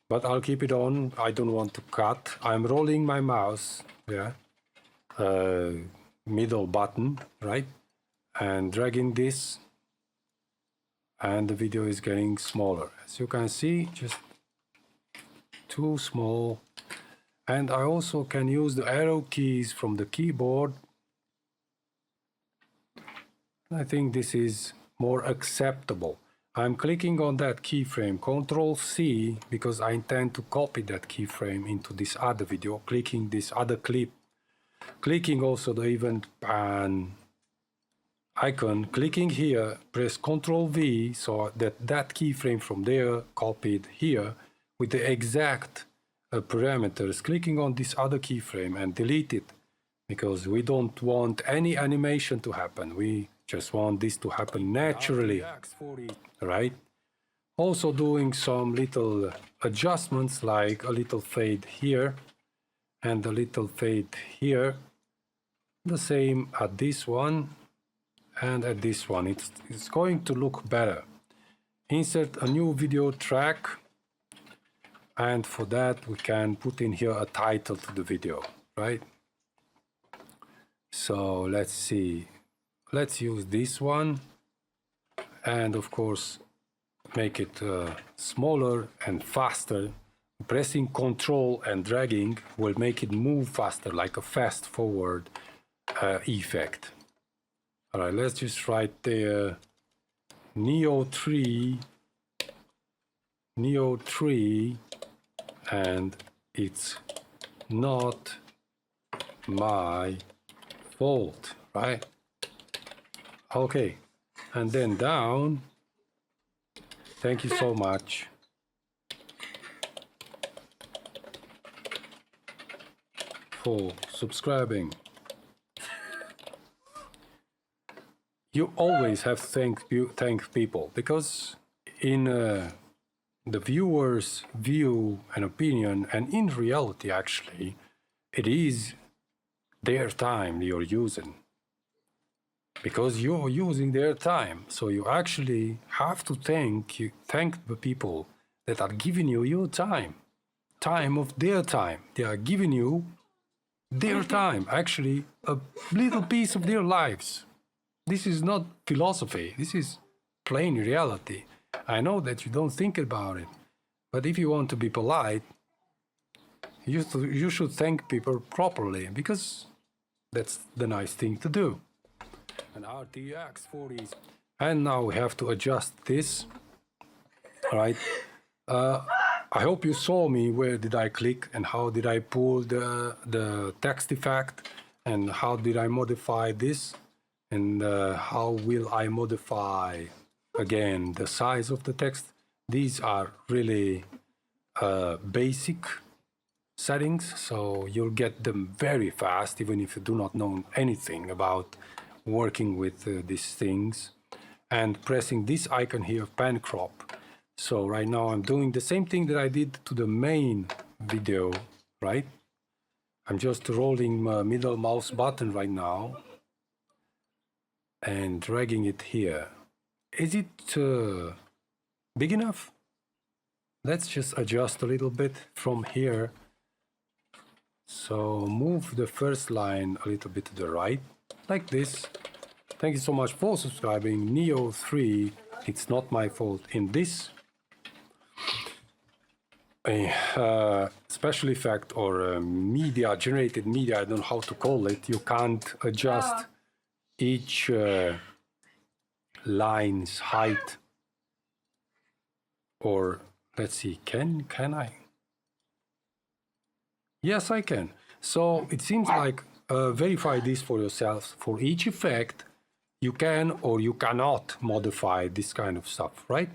But I'll keep it on. I don't want to cut. I'm rolling my mouse, yeah, middle button, right? And dragging this, and the video is getting smaller. As you can see, just too small. And I also can use the arrow keys from the keyboard. I think this is more acceptable. I'm clicking on that keyframe, Ctrl+C, because I intend to copy that keyframe into this other video, clicking this other clip, clicking also the event pan icon, clicking here, press Ctrl+V, so that keyframe from there copied here with the exact parameters, clicking on this other keyframe and delete it, because we don't want any animation to happen. We just want this to happen naturally, right? Also doing some little adjustments, like a little fade here, and a little fade here. The same at this one and at this one. It's going to look better. Insert a new video track, and for that we can put in here a title to the video, right? So let's see, let's use this one, and of course make it smaller and faster. Pressing Control and dragging will make it move faster, like a fast forward effect. All right, let's just write there Neo 3, and it's not my fault, right? Okay, and then down. Thank you so much. For subscribing. You always have to thank people, because in the viewer's view and opinion, and in reality actually, it is their time you're using, because you're using their time. So you actually have to thank the people that are giving you your time of their time. They are giving you their time, actually a little piece of their lives. This is not philosophy, this is plain reality. I know that you don't think about it, but if you want to be polite, you should thank people properly, because that's the nice thing to do. An RTX 40s. And now we have to adjust this. All right. I hope you saw me. Where did I click and how did I pull the text effect, and how did I modify this, and how will I modify again the size of the text. These are really basic settings, so you'll get them very fast, even if you do not know anything about working with these things. And pressing this icon here, pan crop. So right now I'm doing the same thing that I did to the main video, right? I'm just rolling my middle mouse button right now and dragging it here. Is it big enough? Let's just adjust a little bit from here. So move the first line a little bit to the right, like this. Thank you so much for subscribing. Neo 3, it's not my fault. In this special effect or media, generated media, I don't know how to call it, you can't adjust each line's height. Or let's see, can I? Yes, I can. So it seems like verify this for yourself. For each effect, you can or you cannot modify this kind of stuff, right?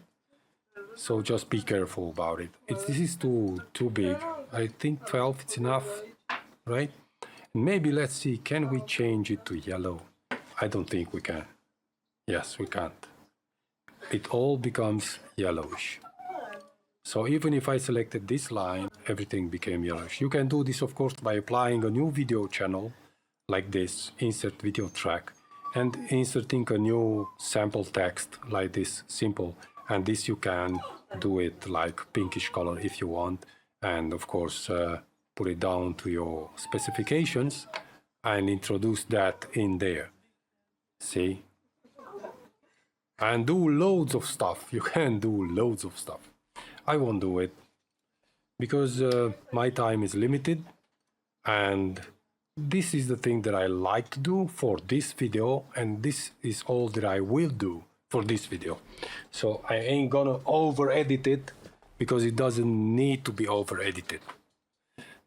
So just be careful about it. This is too big. I think 12 it's enough, right? Maybe let's see, can we change it to yellow? I don't think we can. Yes, we can't. It all becomes yellowish. So even if I selected this line, everything became yellowish. You can do this, of course, by applying a new video channel like this, insert video track, and inserting a new sample text like this, simple. And this you can do it like pinkish color if you want. And of course, put it down to your specifications and introduce that in there. See? And do loads of stuff. You can do loads of stuff. I won't do it because my time is limited, and this is the thing that I like to do for this video, and this is all that I will do for this video. So I ain't gonna over edit it because it doesn't need to be over edited.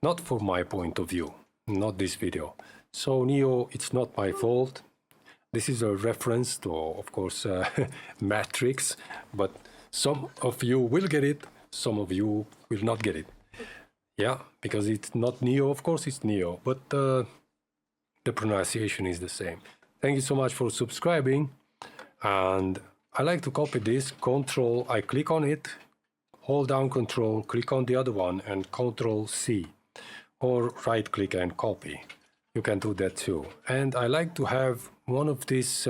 Not from my point of view, not this video. So Neo, it's not my fault. This is a reference to, of course, Matrix, but some of you will get it, some of you will not get it. Yeah, because it's not Neo, of course it's Neo, but the pronunciation is the same. Thank you so much for subscribing, and I like to copy this, Control, I click on it, hold down Control, click on the other one, and Control C. or right click and copy. You can do that too. And I like to have one of these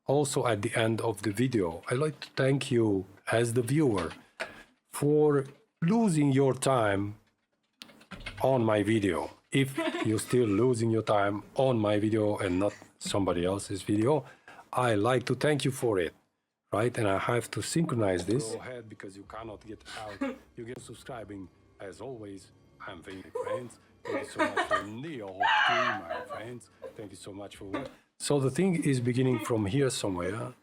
also at the end of the video. I like to thank you as the viewer for losing your time on my video. If you're still losing your time on my video and not somebody else's video, I like to thank you for it, right? And I have to synchronize this. Go ahead, because you cannot get out. You get subscribing. As always, I'm Vinny, friends. Thank you so much for Neo 3, my friends. Thank you so much for what. So the thing is beginning from here somewhere.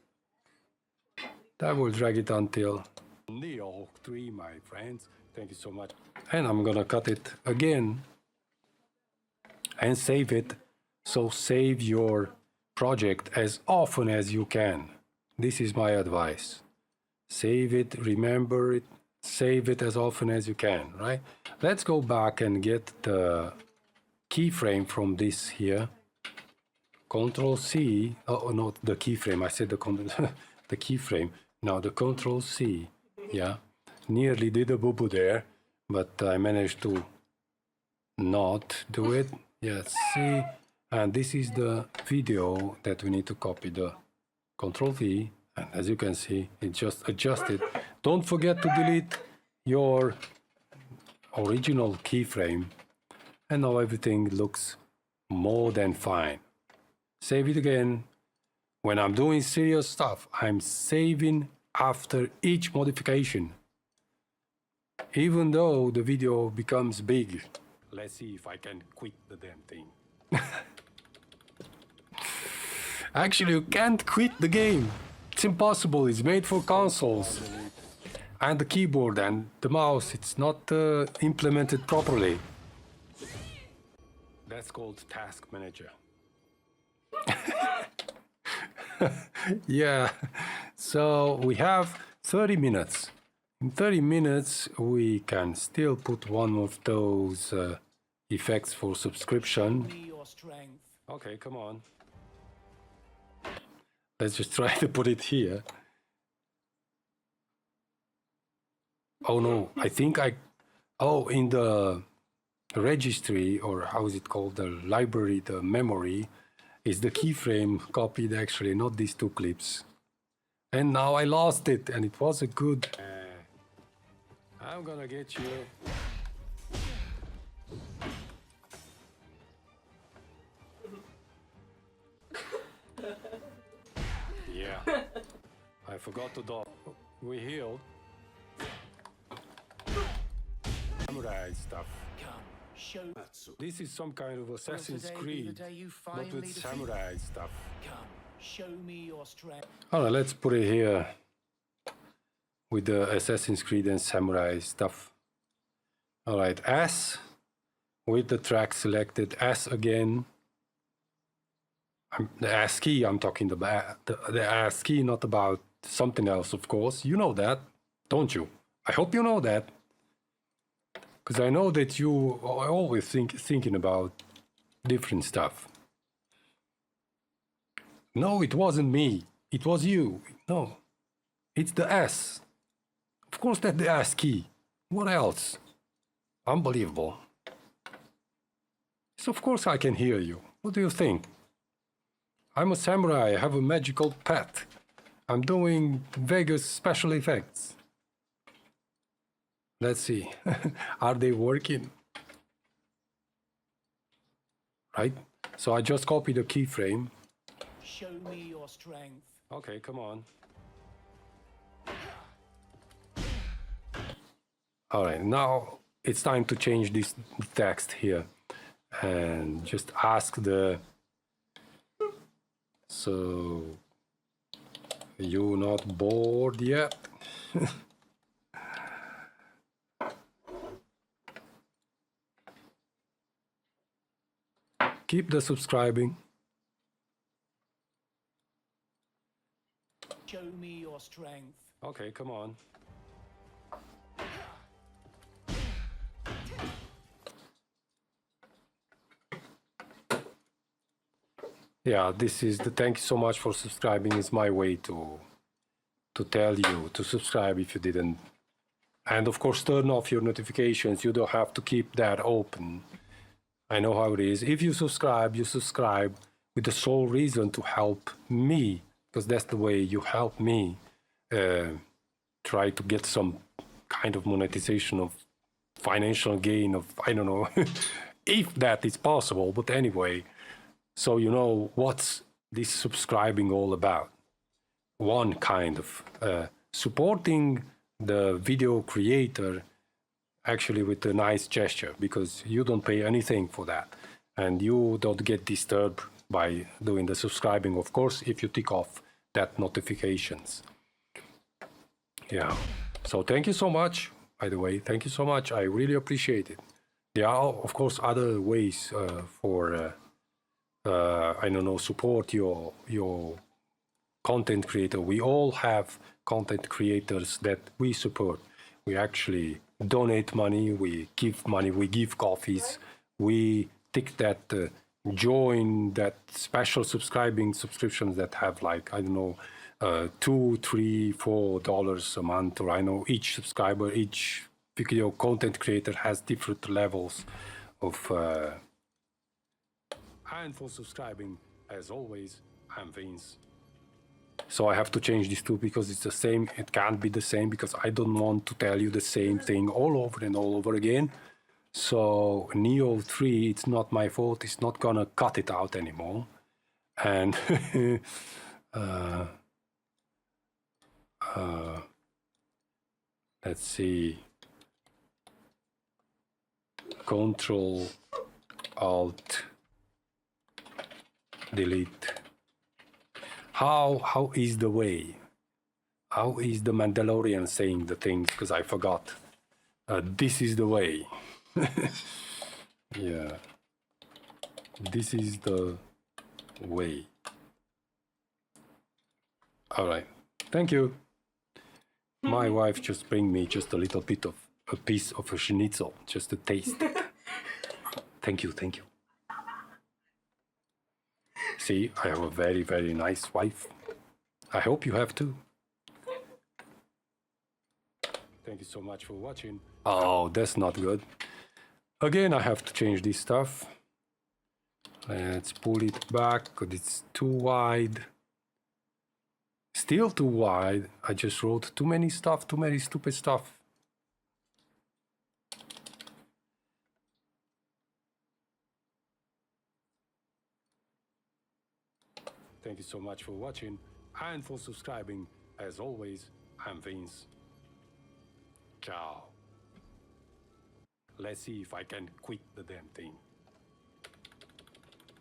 That will drag it until Neo 3, my friends. Thank you so much. And I'm gonna cut it again and save it. So save your project as often as you can. This is my advice. Save it, remember it, save it as often as you can, right? Let's go back and get the keyframe from this here. Control C, oh, not the keyframe, I said the keyframe. Now the Control C, yeah. Nearly did a boo-boo there, but I managed to not do it. Yes, see, and this is the video that we need to copy. The Control V, and as you can see, it just adjusted. Don't forget to delete your original keyframe, and now everything looks more than fine. Save it again. When I'm doing serious stuff, I'm saving after each modification. Even though the video becomes big. Let's see if I can quit the damn thing. Actually, you can't quit the game. It's impossible. It's made for consoles. And the keyboard and the mouse, it's not implemented properly. That's called Task Manager. Yeah, so we have 30 minutes. In 30 minutes, we can still put one of those effects for subscription. Okay, come on. Let's just try to put it here. Oh no, I think in the registry, or how is it called, the library, the memory, is the keyframe copied actually, not these two clips. And now I lost it, and it was a good... I'm gonna get you. Yeah, I forgot to do. We healed. Samurai stuff. This is some kind of Assassin's Creed, but with samurai stuff. Show me your strength. Alright, let's put it here with the Assassin's Creed and samurai stuff. Alright, S with the track selected. S again. The S key I'm talking about. The S key, not about something else, of course. You know that, don't you? I hope you know that. Because I know that you are always thinking about different stuff. No, it wasn't me. It was you. No, it's the S. Of course, that's the S key. What else? Unbelievable. So of course I can hear you. What do you think? I'm a samurai. I have a magical pet. I'm doing Vegas special effects. Let's see. Are they working? Right? So I just copied the keyframe. Show me your strength. Okay, come on. All right, now it's time to change this text here and just ask the... So, you not bored yet? Keep the subscribing. Show me your strength. Okay, come on. Yeah, this is the thank you so much for subscribing is my way to tell you to subscribe if you didn't. And of course turn off your notifications. You don't have to keep that open. I know how it is. If you subscribe with the sole reason to help me, because that's the way you help me try to get some kind of monetization of financial gain of, I don't know, if that is possible. But anyway, so you know what's this subscribing all about. One kind of supporting the video creator actually with a nice gesture, because you don't pay anything for that and you don't get disturbed by doing the subscribing, of course, if you tick off that notifications. Yeah, so thank you so much, by the way. Thank you so much. I really appreciate it. There are, of course, other ways for I don't know, support your content creator. We all have content creators that we support. We actually donate money, we give coffees, we take that join that special subscriptions that have like, I don't know, $2, $3, $4 a month, or I know each subscriber, each video content creator has different levels of and for subscribing, as always, I'm Vince. So I have to change this too, because it's the same. It can't be the same, because I don't want to tell you the same thing all over and all over again. So Neo 3, it's not my fault. It's not gonna cut it out anymore. And let's see. Control Alt Delete. How is the way? How is the Mandalorian saying the things? Because I forgot. This is the way. Yeah. This is the way. All right. Thank you. My wife just bring me just a little bit of a piece of a schnitzel, just to taste it. Thank you. Thank you. See, I have a very, very nice wife. I hope you have too. Thank you so much for watching. Oh, that's not good. Again, I have to change this stuff. Let's pull it back because it's too wide. Still too wide. I just wrote too many stuff, too many stupid stuff. Thank you so much for watching and for subscribing. As always, I'm Vince. Ciao. Let's see if I can quit the damn thing.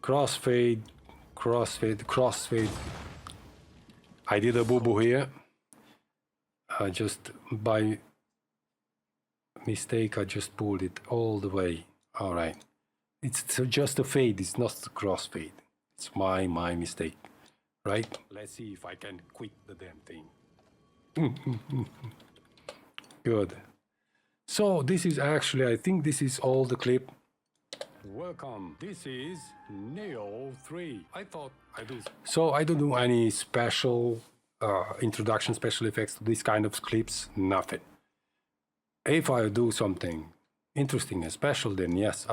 Crossfade, crossfade, crossfade. I did a boo-boo here. Just by mistake, I just pulled it all the way. All right. It's just a fade. It's not a crossfade. It's my mistake. Right? Let's see if I can quit the damn thing. Good. So this is actually, I think this is all the clip. Welcome. This is Neo 3. I thought I do. So I don't do any special introduction, special effects to this kind of clips. Nothing. If I do something interesting and special, then yes,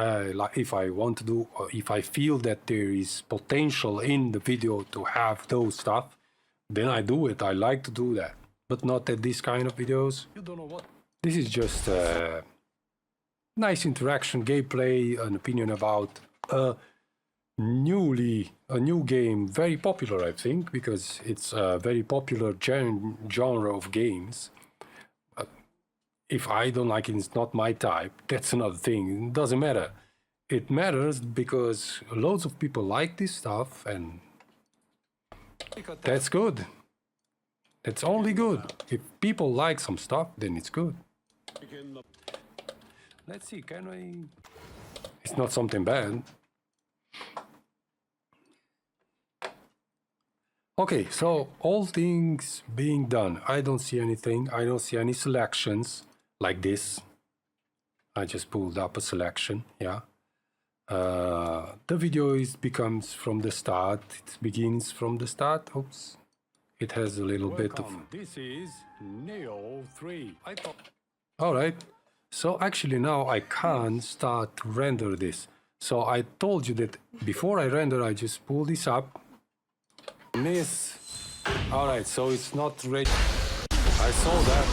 if I want to do, or if I feel that there is potential in the video to have those stuff, then I do it. I like to do that, but not at this kind of videos. You don't know what. This is just nice interaction, gameplay, an opinion about a new game, very popular, I think, because it's a very popular genre of games. If I don't like it, it's not my type. That's another thing. It doesn't matter. It matters because loads of people like this stuff, and that's good. That's only good. If people like some stuff, then it's good. Let's see, can I... It's not something bad. Okay, so all things being done. I don't see anything. I don't see any selections. Like this, I just pulled up a selection, yeah. The video becomes from the start. It begins from the start. Oops, it has a little bit of. This is Neo 3. All right. So actually now I can start to render this. So I told you that before I render, I just pull this up. This. Alright, so it's not ready. I saw that.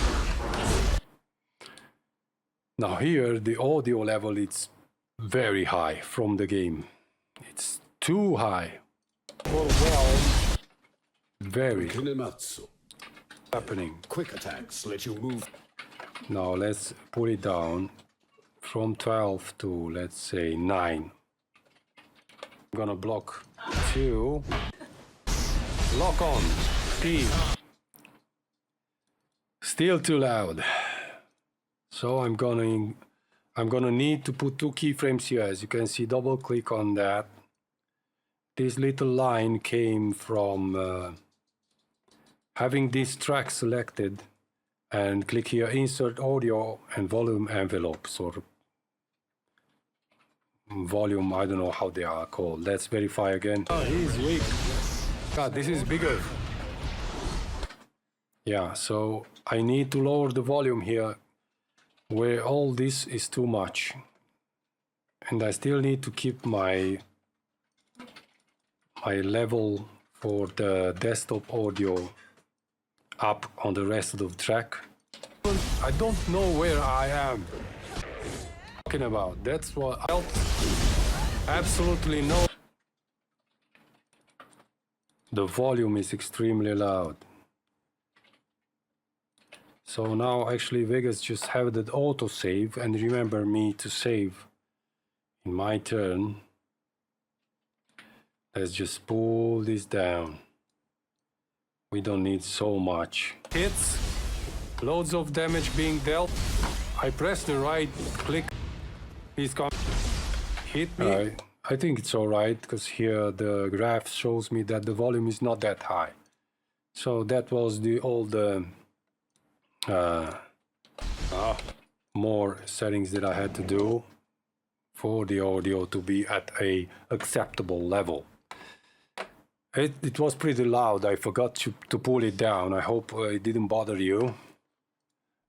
Now here, the audio level is very high from the game. It's too high. Well, very Kinematsu. happening. Quick attacks let you move. Now let's put it down from 12 to, let's say, 9. I'm gonna block 2. Lock on. Speed. Still too loud. So I'm gonna need to put 2 keyframes here. As you can see, double click on that. This little line came from having this track selected, and click here, insert audio and volume envelopes, or volume, I don't know how they are called. Let's verify again. Oh, he's weak. God, this is bigger. Yeah, so I need to lower the volume here where all this is too much. And I still need to keep my level for the desktop audio up on the rest of the track. I don't know where I am talking about. That's what I felt. Absolutely no. The volume is extremely loud. So now actually Vegas just have that auto save, and remember me to save in my turn. Let's just pull this down. We don't need so much. Hits, loads of damage being dealt. I press the right click. He's coming. Hit me. I think it's alright, because here the graph shows me that the volume is not that high. So that was all the more settings that I had to do for the audio to be at a acceptable level. It was pretty loud. I forgot to pull it down. I hope it didn't bother you.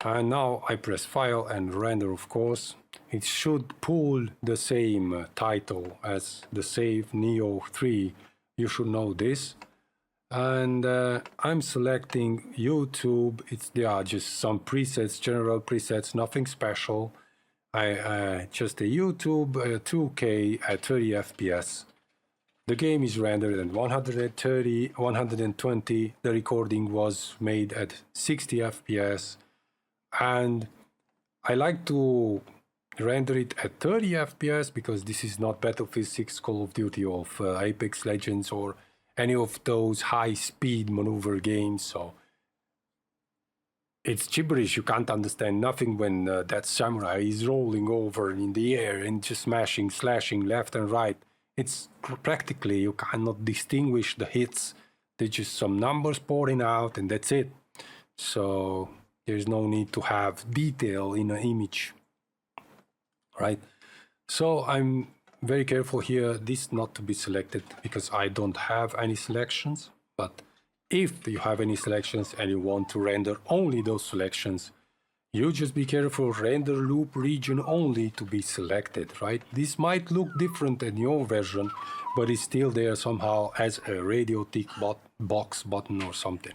And now I press File and Render, of course. It should pull the same title as the save Neo 3. You should know this. And I'm selecting YouTube. There are just some presets, general presets, nothing special. Just a YouTube 2K at 30 FPS. The game is rendered at 130, 120. The recording was made at 60 FPS. And I like to render it at 30 FPS because this is not Battlefield 6, Call of Duty, of Apex Legends, or any of those high-speed maneuver games. So it's gibberish. You can't understand nothing when that samurai is rolling over in the air and just smashing, slashing left and right. It's practically, you cannot distinguish the hits. There's just some numbers pouring out and that's it. So there's no need to have detail in an image, right? So I'm very careful here, this not to be selected because I don't have any selections. But if you have any selections and you want to render only those selections, you just be careful, render loop region only to be selected, right? This might look different in your version, but it's still there somehow as a radio tick box button or something.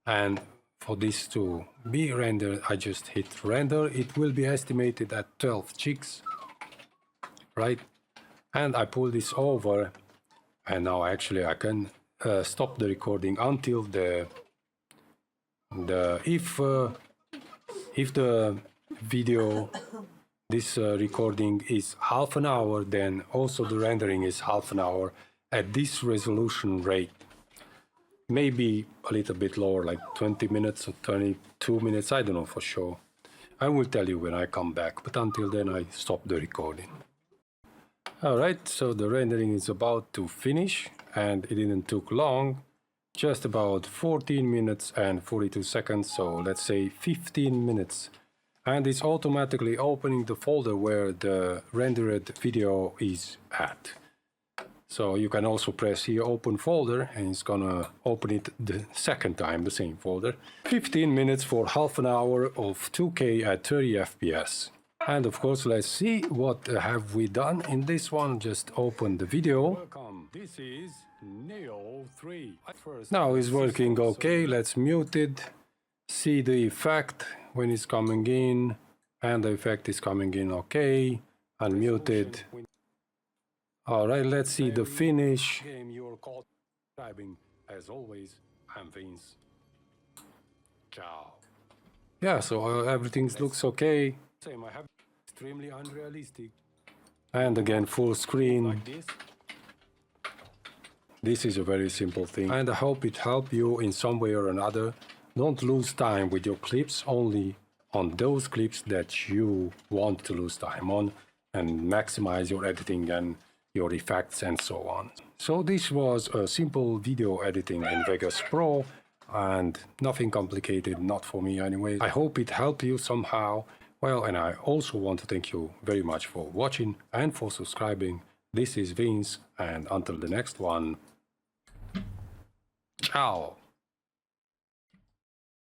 And for this to be rendered, I just hit render. It will be estimated at 12 jigs, right? And I pull this over, and now actually I can stop the recording until if the video, this recording is half an hour, then also the rendering is half an hour at this resolution rate. Maybe a little bit lower, like 20 minutes or 22 minutes, I don't know for sure. I will tell you when I come back, but until then I stop the recording. Alright, so the rendering is about to finish, and it didn't took long. Just about 14 minutes and 42 seconds, so let's say 15 minutes. And it's automatically opening the folder where the rendered video is at. So you can also press here open folder, and it's gonna open it the second time, the same folder. 15 minutes for half an hour of 2K at 30 FPS. And of course, let's see what have we done in this one. Just open the video. Welcome. This is Neo 3. Now it's working okay. Let's mute it. See the effect when it's coming in, and the effect is coming in okay. Unmuted. All right, let's see the finish. As always, I'm Vince. Ciao. Yeah, so everything looks okay. Same, I have extremely unrealistic. And again, full screen. Like this. This is a very simple thing, and I hope it helped you in some way or another. Don't lose time with your clips, only on those clips that you want to lose time on, and maximize your editing and your effects and so on. So this was a simple video editing in Vegas Pro, and nothing complicated, not for me anyway. I hope it helped you somehow. Well, and I also want to thank you very much for watching and for subscribing. This is Vince, and until the next one, ciao!